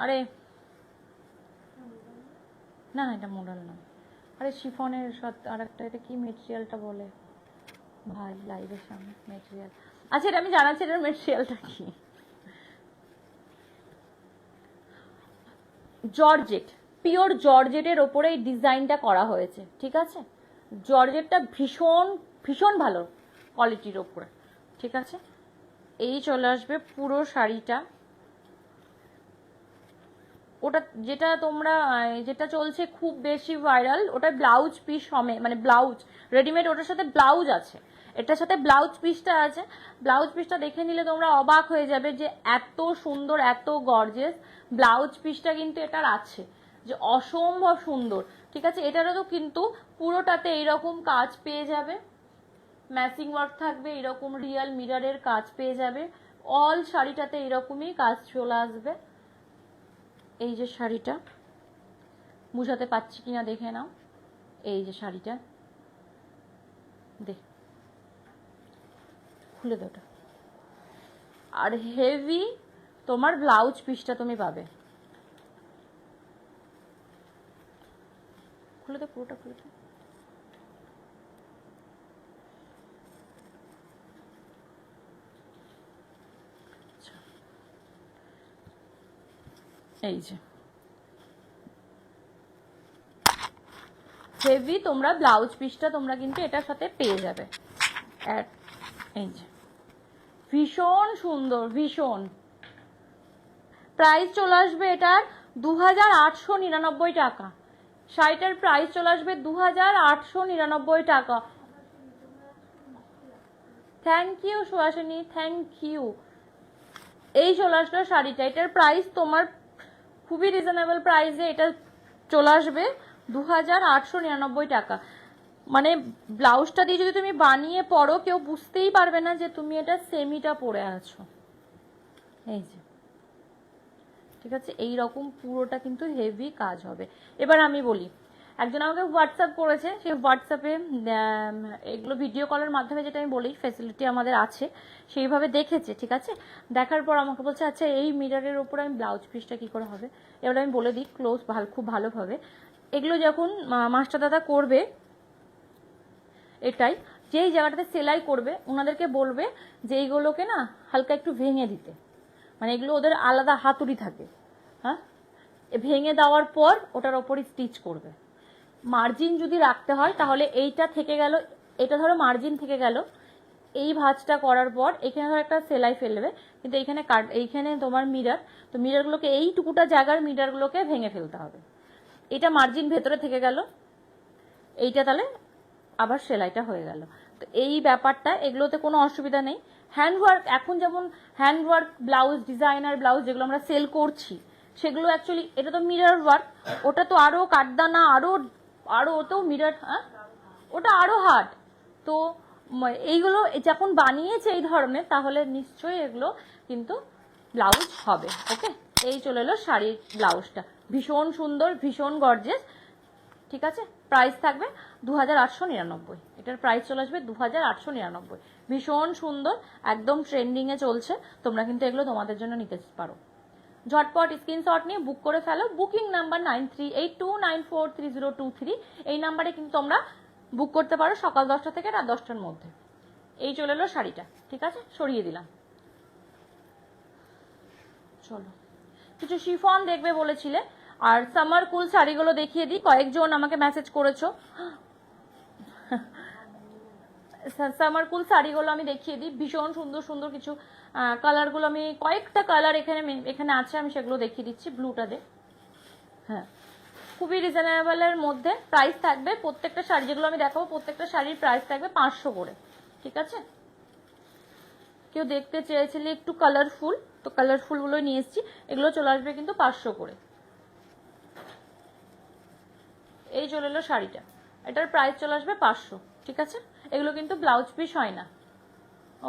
আরে না, এটা মডেল না, আরে শিফনের সাথে আর একটা, এটা কি মেটেরিয়ালটা বলে ভাই লাইভের সামনে? মেটেরিয়াল, আচ্ছা এটা আমি জানাচ্ছি, এটার মেটেরিয়ালটা কি। জর্জেট, পিওর জর্জেটের ওপরে এই ডিজাইনটা করা হয়েছে, ঠিক আছে? জর্জেটটা ভীষণ ভীষণ ভালো কোয়ালিটির ওপরে, ঠিক আছে? এই চলে আসবে পুরো শাড়িটা। ওটা যেটা তোমরা যেটা চলছে খুব বেশি ভাইরাল, ওটা ব্লাউজ পিস মানে ব্লাউজ রেডিমেড, ওটার সাথে ব্লাউজ আছে, এটার সাথে ব্লাউজ পিসটা আছে। ব্লাউজ পিসটা দেখে নিলে তোমরা অবাক হয়ে যাবে যে এত সুন্দর, এত গর্জিয়াস ব্লাউজ পিসটা কিন্তু এটার আছে, যে অসম্ভব সুন্দর, ঠিক আছে? এটারও তো কিন্তু পুরোটাতে এইরকম কাজ পেয়ে যাবে, ম্যাচিং ওয়ার্ক থাকবে, এরকম রিয়েল মিররের কাজ পেয়ে যাবে। অল শাড়িটাতে এরকমই কাজ চলে আসবে। এই যে শাড়িটা, বুঝাতে পারছি কিনা দেখে নাও। এই যে শাড়িটা দেখ, খুলে দোটা। আর হেভি তোমার ব্লাউজ পিসটা তুমি পাবে। খুলে দে, পুরোটা খুলে দে। এই যে হেভি তোমরা ব্লাউজ পিসটা তোমরা কিন্তু এটার সাথে পেয়ে যাবে। এই যে ভীষণ সুন্দর, ভীষণ। প্রাইস চলে আসবে এটার 2899 টাকা। শাড়িটার প্রাইস চলে আসবে 2899 টাকা। Thank you Suhasini, thank you. এই চলে আসলো শাড়িটা, এটার প্রাইস তোমার খুবই রিজনেবল প্রাইসে এটা চলে আসবে 2899 টাকা। মানে ব্লাউজটা দিয়ে যদি তুমি বানিয়ে পরো, কেউ বুঝতেই পারবে না যে তুমি এটা সেমিটা পরে আছো। এই যে, ঠিক আছে? এই রকম পুরোটা কিন্তু হেভি কাজ হবে। এবার আমি বলি, একজন আমাকে হোয়াটসঅ্যাপ করেছে, সেই হোয়াটসঅ্যাপে এগুলো ভিডিও কলের মাধ্যমে যেটা আমি বলি ফ্যাসিলিটি আমাদের আছে, সেইভাবে দেখেছে। ঠিক আছে, দেখার পর আমাকে বলছে আচ্ছা এই মিররের ওপর আমি ব্লাউজ পিসটা কী করে হবে। এবার আমি বলে দিই ক্লোজ খুব ভালোভাবে, এগুলো যখন মাস্টার দাদা করবে, এটাই যেই জায়গাটাতে সেলাই করবে ওনাদেরকে বলবে যে এইগুলোকে না হালকা একটু ভেঙে দিতে, মানে এগুলো ওদের আলাদা হাতুড়ি থাকে, হ্যাঁ, ভেঙে দেওয়ার পর ওটার ওপরই স্টিচ করবে। মার্জিন যদি রাখতে হয় তাহলে এইটা থেকে গেল, এটা ধরো মার্জিন থেকে গেল, এই ভাঁজটা করার পর এখানে ধরো একটা সেলাই ফেলবে, কিন্তু এইখানে তোমার মিরর, তো মিররগুলোকে এইটুকুটা জায়গার মিররগুলোকে ভেঙে ফেলতে হবে। এটা মার্জিন ভেতরে থেকে গেল, এইটা তাহলে আবার সেলাইটা হয়ে গেল। তো এই ব্যাপারটা, এগুলোতে কোনো অসুবিধা নেই। হ্যান্ডওয়ার্ক, এখন যেমন হ্যান্ডওয়ার্ক ব্লাউজ, ডিজাইনার ব্লাউজ যেগুলো আমরা সেল করছি, সেগুলো অ্যাকচুয়ালি এটা তো মিরর ওয়ার্ক, ওটা তো আরো কাঠদানা, আরো ওতেও মিরর, হ্যাঁ ওটা আরো হার্ড। তো এইগুলো যখন বানিয়েছে এই ধরনের, তাহলে নিশ্চয়ই এগুলো কিন্তু ব্লাউজ হবে। ওকে, এই চলে এলো শাড়ির ব্লাউজটা, ভীষণ সুন্দর, ভীষণ গর্জিয়াস। ঠিক আছে, প্রাইস থাকবে 2899, এটার প্রাইস চলে আসবে 2899। ভীষণ সুন্দর, একদম ট্রেন্ডিংয়ে চলছে, তোমরা কিন্তু এগুলো তোমাদের জন্য নিতে পারো। ঝটপট স্ক্রিনশট নিয়ে বুক করে ফেলো। বুকিং নাম্বার 9382943023, এই নাম্বারে কিন্তু তোমরা বুক করতে পারো সকাল 10টা থেকে রাত 10টার মধ্যে। এই চলে এলো শাড়িটা, ঠিক আছে, সরিয়ে দিলাম। চলো, কিছু শিফন দেখবে বলেছিলে, আর সামার কুল শাড়িগুলো দেখিয়ে দিই। কয়েকজন আমাকে মেসেজ করেছো, সামার কুল শাড়িগুলো আমি দেখিয়ে দিই। ভীষণ সুন্দর সুন্দর কিছু কালারগুলো, আমি কয়েকটা কালার এখানে আছে, আমি সেগুলো দেখিয়ে দিচ্ছি। ব্লুটা দে, হ্যাঁ, খুবই রিজনেবলের মধ্যে প্রাইস থাকবে। প্রত্যেকটা শাড়ি যেগুলো আমি দেখাবো, প্রত্যেকটা শাড়ির প্রাইস থাকবে 500 করে। ঠিক আছে, কেউ দেখতে চেয়েছিলে একটু কালারফুল, তো কালারফুল গুলো নিয়ে এসেছি, এগুলো চলে আসবে কিন্তু 500 করে। এই চলে এলো শাড়িটা, এটার প্রাইস চলে আসবে 500। ঠিক আছে, এগুলো কিন্তু ব্লাউজ পিস হয় না।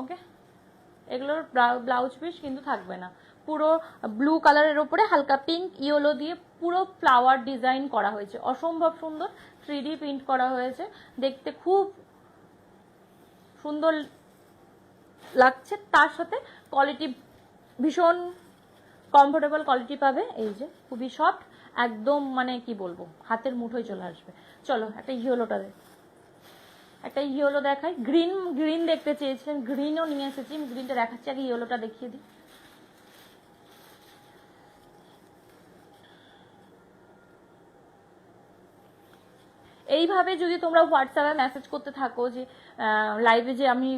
ওকে, এগুলোর ব্লাউজ পিস কিন্তু থাকবে না। পুরো ব্লু কালারের ওপরে হালকা পিঙ্ক ইয়েলো দিয়ে পুরো ফ্লাওয়ার ডিজাইন করা হয়েছে, অসম্ভব সুন্দর 3D প্রিন্ট করা হয়েছে, দেখতে খুব সুন্দর লাগছে। তার সাথে কোয়ালিটি ভীষণ কমফোর্টেবল কোয়ালিটি পাবে। এই যে খুবই সফট, একদম মানে কি বলবো, হাতের মুঠোয় চলে আসবে। চলো একটা ইয়েলোটা একটা ইয়েলো দেখাই। গ্রিন দেখতে চেয়েছিলেন, গ্রিনও নিয়ে এসেছি, আমি গ্রিনটা দেখাচ্ছি, আগে ইয়েলোটা দেখিয়ে দিই। এইভাবে যদি তোমরা হোয়াটসঅ্যাপে মেসেজ করতে থাকো যে লাইভে যে আমি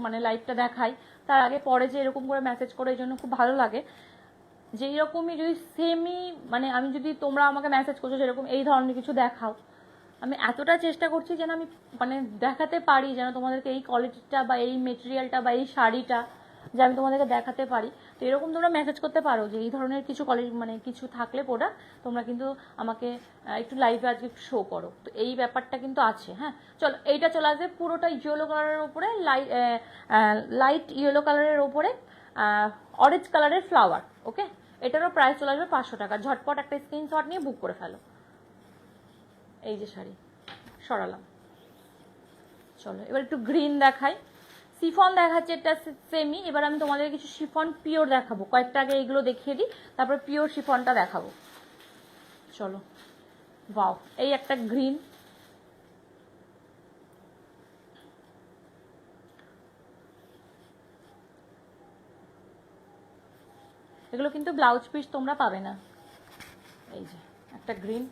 মানে লাইভটা দেখাই, তার আগে পরে যে এরকম করে মেসেজ করে, এই জন্য খুব ভালো লাগে যে এইরকমই যদি সেমই, মানে আমি যদি তোমরা আমাকে মেসেজ করছো সেরকম এই ধরনের কিছু দেখাও, আমি এতটা চেষ্টা করছি যেন আমি মানে দেখাতে পারি, যেন তোমাদেরকে এই কোয়ালিটিটা বা এই মেটেরিয়ালটা বা এই শাড়িটা যে আমি তোমাদেরকে দেখাতে পারি। তো এরকম তোমরা মেসেজ করতে পারো যে এই ধরনের কিছু কোয়ালিটি মানে কিছু থাকলে প্রোডাক্ট তোমরা কিন্তু আমাকে একটু লাইভে আজকে শো করো। তো এই ব্যাপারটা কিন্তু আছে। হ্যাঁ, চলো এইটা চলে আসবে পুরোটা ইয়েলো কালারের ওপরে, লাইট ইয়েলো কালারের ওপরে অরেঞ্জ কালারের ফ্লাওয়ার। ওকে, এটারও প্রাইস চলে আসবে 500 টাকা। ঝটপট একটা স্ক্রিনশট নিয়ে বুক করে ফেলো। এই যে শাড়ি সরালাম। চলো এবার একটু গ্রিন দেখাই। শিফন দেখাচ্ছে এটা সেমি, এবার আমি তোমাদের কিছু শিফন পিওর দেখাবো। কয়েকটা আগে এইগুলো দেখিয়ে দিই, তারপর পিওর শিফনটা দেখাবো। চলো, ওয়াও, এই একটা গ্রিন, এগুলো কিন্তু ব্লাউজ পিস তোমরা পাবে না। এই যে একটা গ্রিন,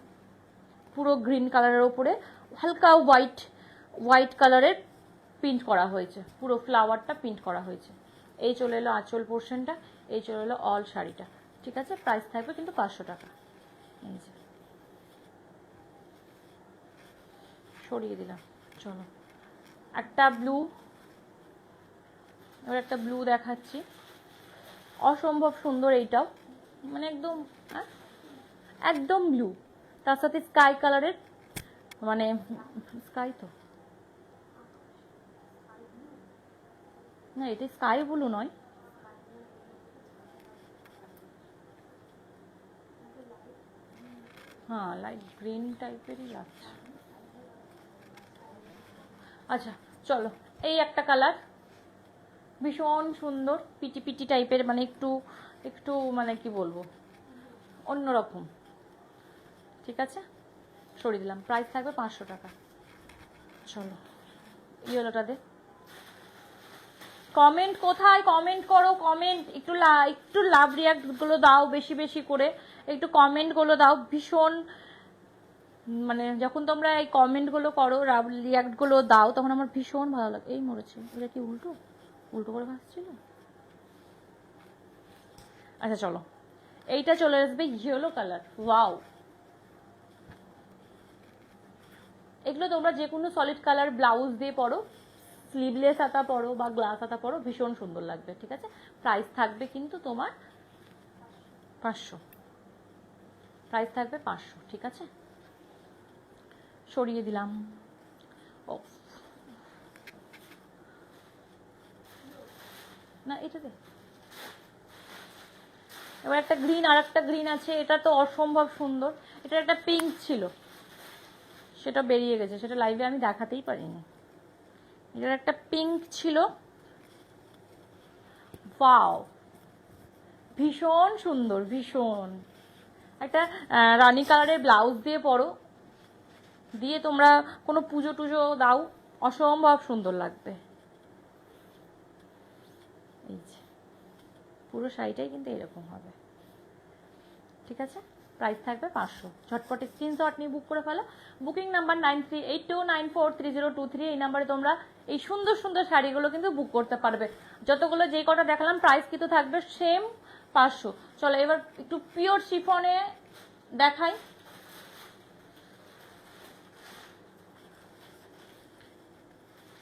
পুরো গ্রিন কালারের ওপরে হালকা হোয়াইট কালারের প্রিন্ট করা হয়েছে, পুরো ফ্লাওয়ারটা প্রিন্ট করা হয়েছে। এই চলে এলো আঁচল পোর্শনটা, এই চলে এলো অল শাড়িটা। ঠিক আছে, প্রাইস থাকবে কিন্তু 500 টাকা। এই যে সরিয়ে দিলাম। চলো একটা ব্লু, এবার একটা ব্লু দেখাচ্ছি, অসম্ভব সুন্দর এইটাও, মানে একদম ব্লু, তার সাথে স্কাই কালারের, মানে স্কাই তো না, এটা স্কাই ব্লু নয়, হ্যাঁ লাইট গ্রিন টাইপেরই লাগছে। আচ্ছা চলো, এই একটা কালার ভীষণ সুন্দর, পিটি পিটি টাইপের, মানে একটু একটু মানে কি বলবো, অন্যরকম। ঠিক আছে, সরিয়ে দিলাম। প্রাইস থাকবে 500 টাকা। চলো ইয়েলোটা দে। কমেন্ট কোথায়? কমেন্ট করো, কমেন্ট একটু একটু লাভ রিয়াক্টগুলো দাও বেশি বেশি করে, একটু কমেন্টগুলো দাও। ভীষণ মানে যখন তোমরা এই কমেন্টগুলো করো, লাভ রিয়াক্টগুলো দাও, তখন আমার ভীষণ ভালো লাগে। এই মরেছে, এটা কি উল্টো উল্টো করে ভাসছিল? আচ্ছা চলো, এইটা চলে আসবে ইয়েলো কালার। ওয়াও, এগুলো তোমরা যে কোনো সলিড কালার ব্লাউজ দিয়ে পরো, স্লিভলেস হাতা পরো বা গ্লাস হাতা পরো, ভীষণ সুন্দর লাগবে। ঠিক আছে, প্রাইস থাকবে কিন্তু তোমার 500। প্রাইস থাকবে 500। ঠিক আছে, সরিয়ে দিলাম। ও না, এটা দে। এবার একটা গ্রিন, আর একটা গ্রিন আছে, এটা তো অসম্ভব সুন্দর। এটা একটা পিঙ্ক ছিল, সেটা বেরিয়ে গেছে, সেটা লাইভে আমি দেখাতেই পারিনি। এটার একটা পিঙ্ক ছিল। ওয়াও, ভীষণ সুন্দর, ভীষণ। একটা রানী কালারের ব্লাউজ দিয়ে পরো, দিয়ে তোমরা কোনো পুজো টুজো দাও, অসম্ভব সুন্দর লাগবে। এই যে পুরো শাড়িটাই কিন্তু এরকম হবে। ঠিক আছে, প্রাইস থাকবে 500। ঝটপট স্ক্রিনশট নিয়ে বুক করে ফেলো। Booking number 9382943023। এই নাম্বারে তোমরা এই সুন্দর সুন্দর শাড়িগুলো কিন্তু বুক করতে পারবে। যতগুলো যেই কটা দেখালাম প্রাইস কিন্তু থাকবে সেম 500। চলো এবার একটু পিওর শিফনে দেখাই।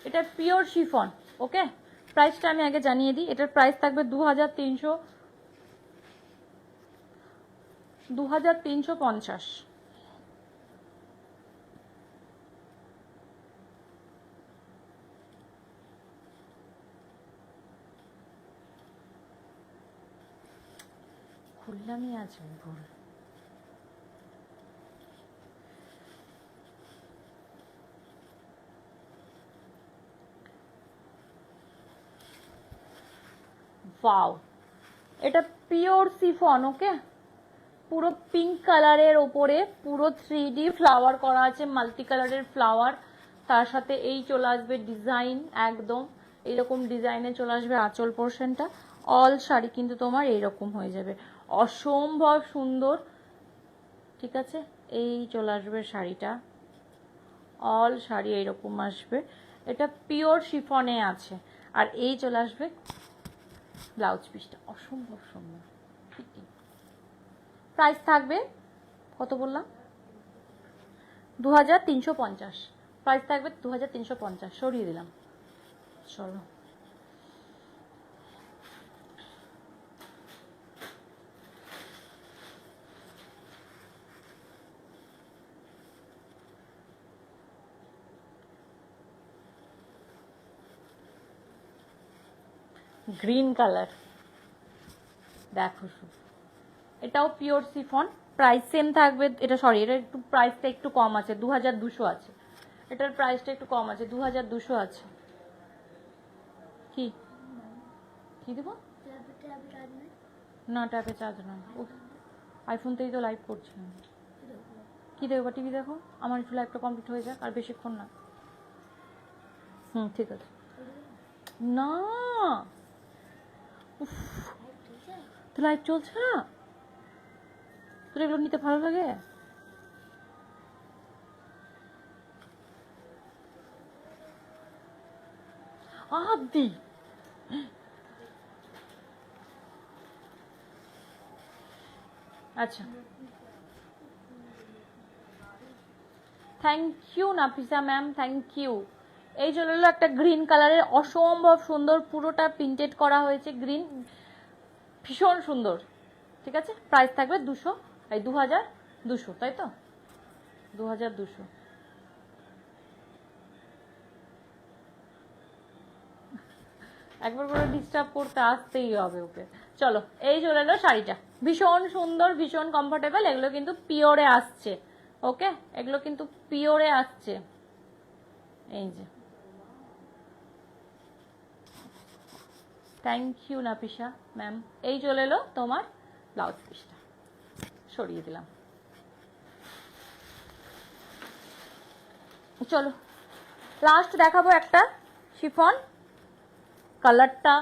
এটা পিওর শিফন। ওকে, প্রাইসটা আমি আগে জানিয়ে দিই। এটার প্রাইস থাকবে 2350। খুললামই আছে ভুল। ওয়াও, এটা পিওর শিফন। ওকে, পুরো পিঙ্ক কালারের ওপরে পুরো 3D ফ্লাওয়ার করা আছে, মাল্টি কালারের ফ্লাওয়ার। তার সাথে এই চলে আসবে ডিজাইন, একদম এইরকম ডিজাইনে চলে আসবে আঁচল পোর্শনটা। অল শাড়ি কিন্তু তোমার এইরকম হয়ে যাবে, অসম্ভব সুন্দর। ঠিক আছে, এই চলে আসবে শাড়িটা, অল শাড়ি এইরকম আসবে। এটা পিওর শিফনে আছে। আর এই চলে আসবে ব্লাউজ পিসটা, অসম্ভব সুন্দর। প্রাইস থাকবে কত বললাম? 2350। প্রাইস থাকবে 2350। সরিয়ে দিলাম। চলো গ্রিন কালার দেখো শুধু, এটাও পিওর শিফন। প্রাইস সেম থাকবে। এটা সরি, এটা একটু প্রাইসটা একটু কম আছে, 2200 আছে। এটার প্রাইসটা একটু কম আছে, 2200 আছে। কি কি দেবো? না, ট্যাপে চার্জ নয়। আইফোন থেকেই তো লাইভ করছি। কি দেখবো? টিভি দেখো। আমার একটু লাইভটা কমপ্লিট হয়ে যাক, আর বেশিক্ষণ না। ঠিক আছে। না, তো লাইভ চলছে না? তোর এগুলো নিতে ভালো লাগে? আদি আচ্ছা, thank you Nafisa ma'am, thank you. এই চলে এলো একটা গ্রিন কালারের, অসম্ভব সুন্দর, পুরোটা প্রিন্টেড করা হয়েছে গ্রিন, ভীষণ সুন্দর। ঠিক আছে, প্রাইস থাকবে 2200, তাই তো? 2200। একবার করে ডিস্টার্ব করতে আসতেই হবে ওকে। চলো এই চলে এলো শাড়িটা, ভীষণ সুন্দর, ভীষণ কমফোর্টেবল। এগুলো কিন্তু পিওরে আসছে, ওকে, এগুলো কিন্তু পিওরে আসছে। এই যে, থ্যাংক ইউ নাফিসা ম্যাম। এই চলে এলো তোমার ব্লাউজ পিসটা, সরিয়ে দিলাম। চলো লাস্ট দেখাবো একটা শিফন, কালারটা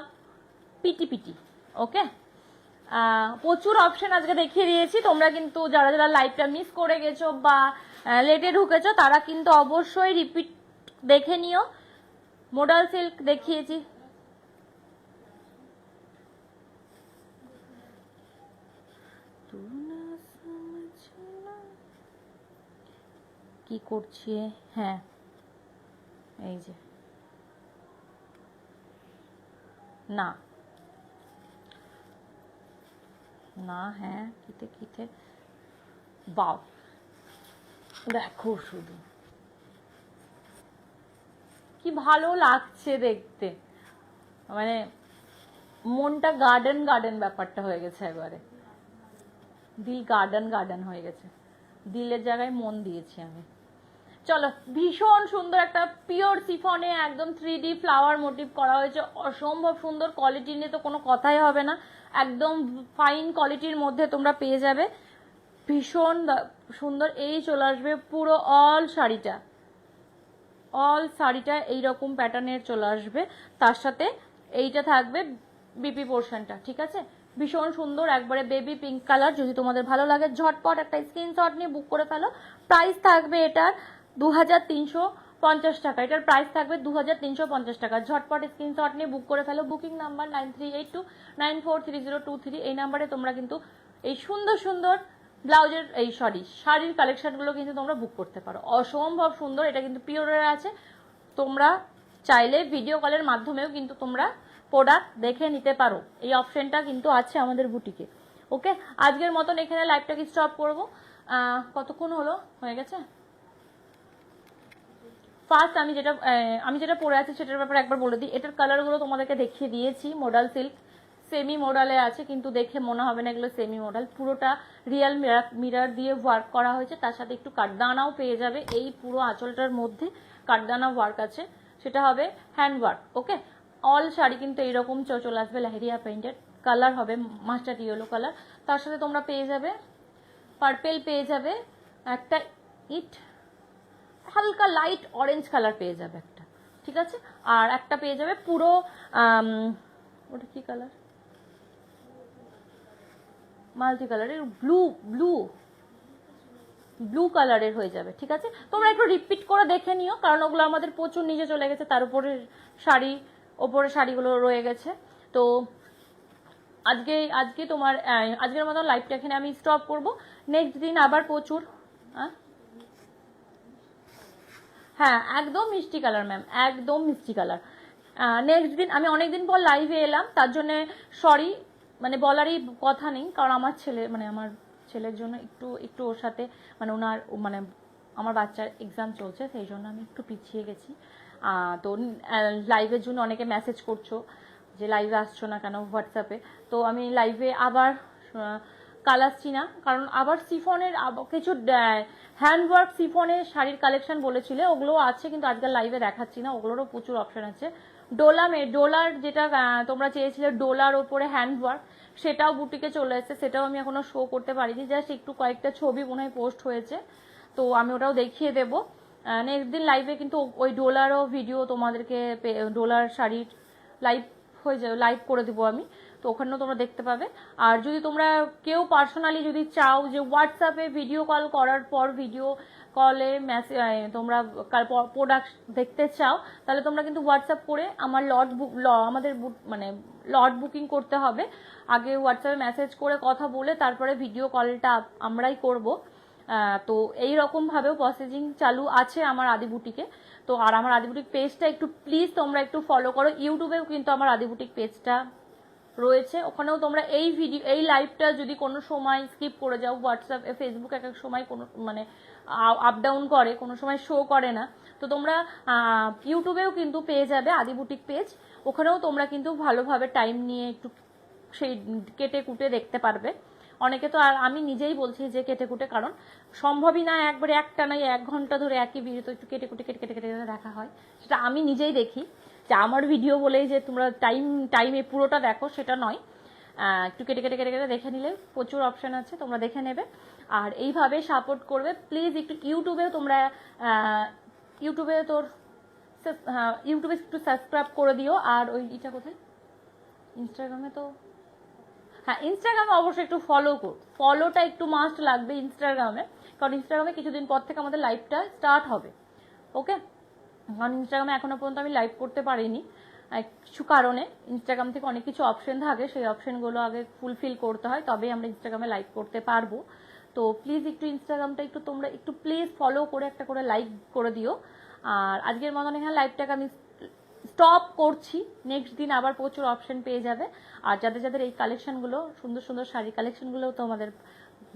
পিটি পিটি, ওকে। প্রচুর অপশন আজকে দেখিয়ে দিয়েছি, তোমরা কিন্তু যারা যারা লাইভটা মিস করে গেছো বা লেটে ঢুকেছো তারা কিন্তু অবশ্যই রিপিট দেখে নিও। মডাল সিল্ক দেখিয়েছি, কি করছি, হ্যাঁ এই যে, না না, হ্যাঁ কিতে কিতে, বাও দেখো শুধু কি ভালো লাগছে দেখতে, মানে মনটা গার্ডেন গার্ডেন ব্যাপারটা হয়ে গেছে, একবারে দিল গার্ডেন গার্ডেন হয়ে গেছে, দিলের জায়গায় মন দিয়েছি আমি। চলো, ভীষণ সুন্দর একটা পিওর সিফনে একদম 3D ফ্লাওয়ার মোটিভ করা হয়েছে, অসম্ভব সুন্দর কোয়ালিটি নিয়ে তো কোনো কথাই হবে না, একদম ফাইন কোয়ালিটির মধ্যে তোমরা পেয়ে যাবে, ভীষণ সুন্দর। এই চলে আসবে পুরো অল শাড়িটা এইরকম প্যাটার্নের চলে আসবে, তার সাথে এইটা থাকবে বিপি পোর্শনটা, ঠিক আছে, ভীষণ সুন্দর, একবারে বেবি পিঙ্ক কালার। যদি তোমাদের ভালো লাগে ঝটপট একটা স্ক্রিনশট নিয়ে বুক করে ফেলো। প্রাইস থাকবে এটার 2350 টাকা, এটার প্রাইস থাকবে 2350 টাকা। ঝটপট স্ক্রিনশট নিয়ে বুক করে ফেলো। বুকিং নাম্বার 9382943023, এই নাম্বারে তোমরা কিন্তু এই সুন্দর সুন্দর ব্লাউজের শাড়ির কালেকশনগুলো কিন্তু তোমরা বুক করতে পারো, অসম্ভব সুন্দর। এটা কিন্তু পিওরের আছে, তোমরা চাইলে ভিডিও কলের মাধ্যমেও কিন্তু তোমরা প্রোডাক্ট দেখে নিতে পারো, এই অপশনটা কিন্তু আছে আমাদের বুটিকে, ওকে। আজকের মতন এখানে লাইভটাকে স্টপ করবো। কতক্ষণ হলো, হয়ে গেছে। ফার্স্ট আমি যেটা পরে আছি সেটার ব্যাপারে একবার বলে দিই। এটার কালারগুলো তোমাদেরকে দেখিয়ে দিয়েছি, মডাল সিল্ক সেমি মডালে আছে, কিন্তু দেখে মনে হবে না এগুলো সেমি মডাল, পুরোটা রিয়েল মিরার দিয়ে ওয়ার্ক করা হয়েছে, তার সাথে একটু কাঠদানাও পেয়ে যাবে। এই পুরো আঁচলটার মধ্যে কাঠদানা ওয়ার্ক আছে, সেটা হবে হ্যান্ড ওয়ার্ক, ওকে। অল শাড়ি কিন্তু এইরকম চলে আসবে লেহেরিয়া প্রিন্টেড, কালার হবে মাস্টার্ড ইয়েলো কালার, তার সাথে তোমরা পেয়ে যাবে পার্পেল, পেয়ে যাবে একটা হালকা লাইট অরেঞ্জ কালার পেয়ে যাবে একটা, ঠিক আছে, আর একটা পেয়ে যাবে পুরো ওটা কি কালার, মাল্টি কালারের ব্লু কালারের হয়ে যাবে, ঠিক আছে। তোমরা একটু রিপিট করে দেখে নিও, কারণ ওগুলো আমাদের প্রচুর নিচে চলে গেছে, তার উপরে ওপরে শাড়িগুলো রয়ে গেছে। তো আজকে তোমার আজকের মতো লাইভটা এখানে আমি স্টপ করব। নেক্সট দিন আবার প্রচুর, হ্যাঁ একদম মিষ্টি কালার ম্যাম, একদম মিষ্টি কালার। নেক্সট দিন আমি অনেকদিন পর লাইভে এলাম, তার জন্য সরি, মানে বলারই কথা নেই, কারণ আমার ছেলের জন্য একটু ওর সাথে মানে আমার বাচ্চার এক্সাম চলছে, সেই জন্য আমি একটু পিছিয়ে গেছি। তো লাইভের জন্য অনেকে মেসেজ করছো যে লাইভে আসছো না কেন হোয়াটসঅ্যাপে, তো আমি লাইভে আবার কাল আসছি না, কারণ আবার সিফনের কিছু হ্যান্ডওয়ার্ক সিফনের শাড়ির কালেকশন বলেছিলে, ওগুলো আছে কিন্তু আজকাল লাইভে দেখাচ্ছি না, ওগুলোরও প্রচুর অপশন আছে। ডোলার যেটা তোমরা চেয়েছিলে, ডোলার ওপরে হ্যান্ডওয়ার্ক, সেটাও বুটিকে চলে এসেছে, সেটাও আমি এখনো শো করতে পারিনি, জাস্ট একটু কয়েকটা ছবি মনে হয় পোস্ট হয়েছে, তো আমি ওটাও দেখিয়ে দেবো নেক্সট দিন লাইভে। কিন্তু ওই ডোলারও ভিডিও তোমাদেরকে, ডোলার শাড়ির লাইভ করে দেবো আমি, তো ওখানেও তোমরা দেখতে পাবে। আর যদি তোমরা কেউ পার্সোনালি যদি চাও যে হোয়াটসঅ্যাপে ভিডিও কল করার পর ভিডিও কলে তোমরা প্রোডাক্ট দেখতে চাও, তাহলে তোমরা কিন্তু হোয়াটসঅ্যাপ করে আমাদের লট বুকিং করতে হবে। আগে হোয়াটসঅ্যাপে মেসেজ করে কথা বলে তারপরে ভিডিও কলটা আমরাই করব। তো এইরকমভাবেও প্রসেসিং চালু আছে আমার আদি বুটিকে। তো আর আমার আদি বুটিক পেজটা একটু প্লিজ তোমরা একটু ফলো করো, ইউটিউবেও কিন্তু আমার আদি বুটিক পেজটা রয়েছে, ওখানেও তোমরা এই লাইভটা যদি কোনো সময় স্কিপ করে যাও, হোয়াটসঅ্যাপ ফেসবুক এক এক সময় কোনো আপ ডাউন করে, কোনো সময় শো করে না, তো তোমরা ইউটিউবেও কিন্তু পেয়ে যাবে আদি বুটিক পেজ, ওখানেও তোমরা কিন্তু ভালোভাবে টাইম নিয়ে একটু সেই কেটে কুটে দেখতে পারবে। অনেকে তো, আর আমি নিজেই বলছি যে কেটে কুটে, কারণ সম্ভবই না একবারে একটা নাই 1 ঘন্টা ধরে একই ভিডিও তো একটু কেটে কুটে কেটে কেটে কেটে দেখা হয়। সেটা আমি নিজেই দেখি, যে আমার ভিডিও বলেই যে তোমরা টাইমে পুরোটা দেখো সেটা নয়, একটু কেটে কেটে কেটে কেটে দেখে নিলে প্রচুর অপশান আছে, তোমরা দেখে নেবে। আর এইভাবে সাপোর্ট করবে প্লিজ। একটু ইউটিউবেও তোমরা ইউটিউবে ইউটিউবে একটু সাবস্ক্রাইব করে দিও। আর ওই এটা কোথায়, ইনস্টাগ্রামে তো, হ্যাঁ ইনস্টাগ্রামে অবশ্যই একটু ফলো করো, ফলোটা একটু মাস্ট লাগবে ইনস্টাগ্রামে, কারণ ইনস্টাগ্রামে কিছুদিন পর থেকে আমাদের লাইভটা স্টার্ট হবে। ওকে, কারণ ইনস্টাগ্রামে এখনো পর্যন্ত আমি লাইভ করতে পারিনি কিছু কারণে। ইনস্টাগ্রাম থেকে অনেক কিছু অপশন থাকে, সেই অপশনগুলো আগে ফুলফিল করতে হয়, তবেই আমরা ইনস্টাগ্রামে লাইভ করতে পারবো। তো প্লিজ একটু ইনস্টাগ্রামটা একটু তোমরা একটু প্লিজ ফলো করে একটা করে লাইক করে দিও। আর আজকের মতন এখানে লাইভটাকে আমি স্টপ করছি, নেক্সট দিন আবার প্রচুর অপশন পেয়ে যাবে। আর যাদের যাদের এই কালেকশনগুলো, সুন্দর সুন্দর শাড়ি কালেকশনগুলো তোমাদের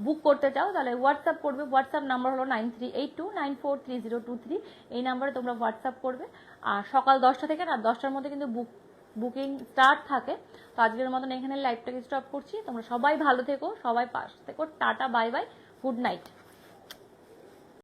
বুক করতে চাও, তাহলে হোয়াটসঅ্যাপ করবে। হোয়াটসঅ্যাপ নাম্বার হলো 9382943023। এই নাম্বারে তোমরা হোয়াটসঅ্যাপ করবে। আর সকাল 10টা থেকে রাত 10টার মধ্যে কিন্তু বুকিং স্টার্ট থাকে। তো আজকের মতন এখানে লাইভটাকে স্টপ করছি। তোমরা সবাই ভালো থেকো, সবাই পাশে থেকো, tata bye bye, good night.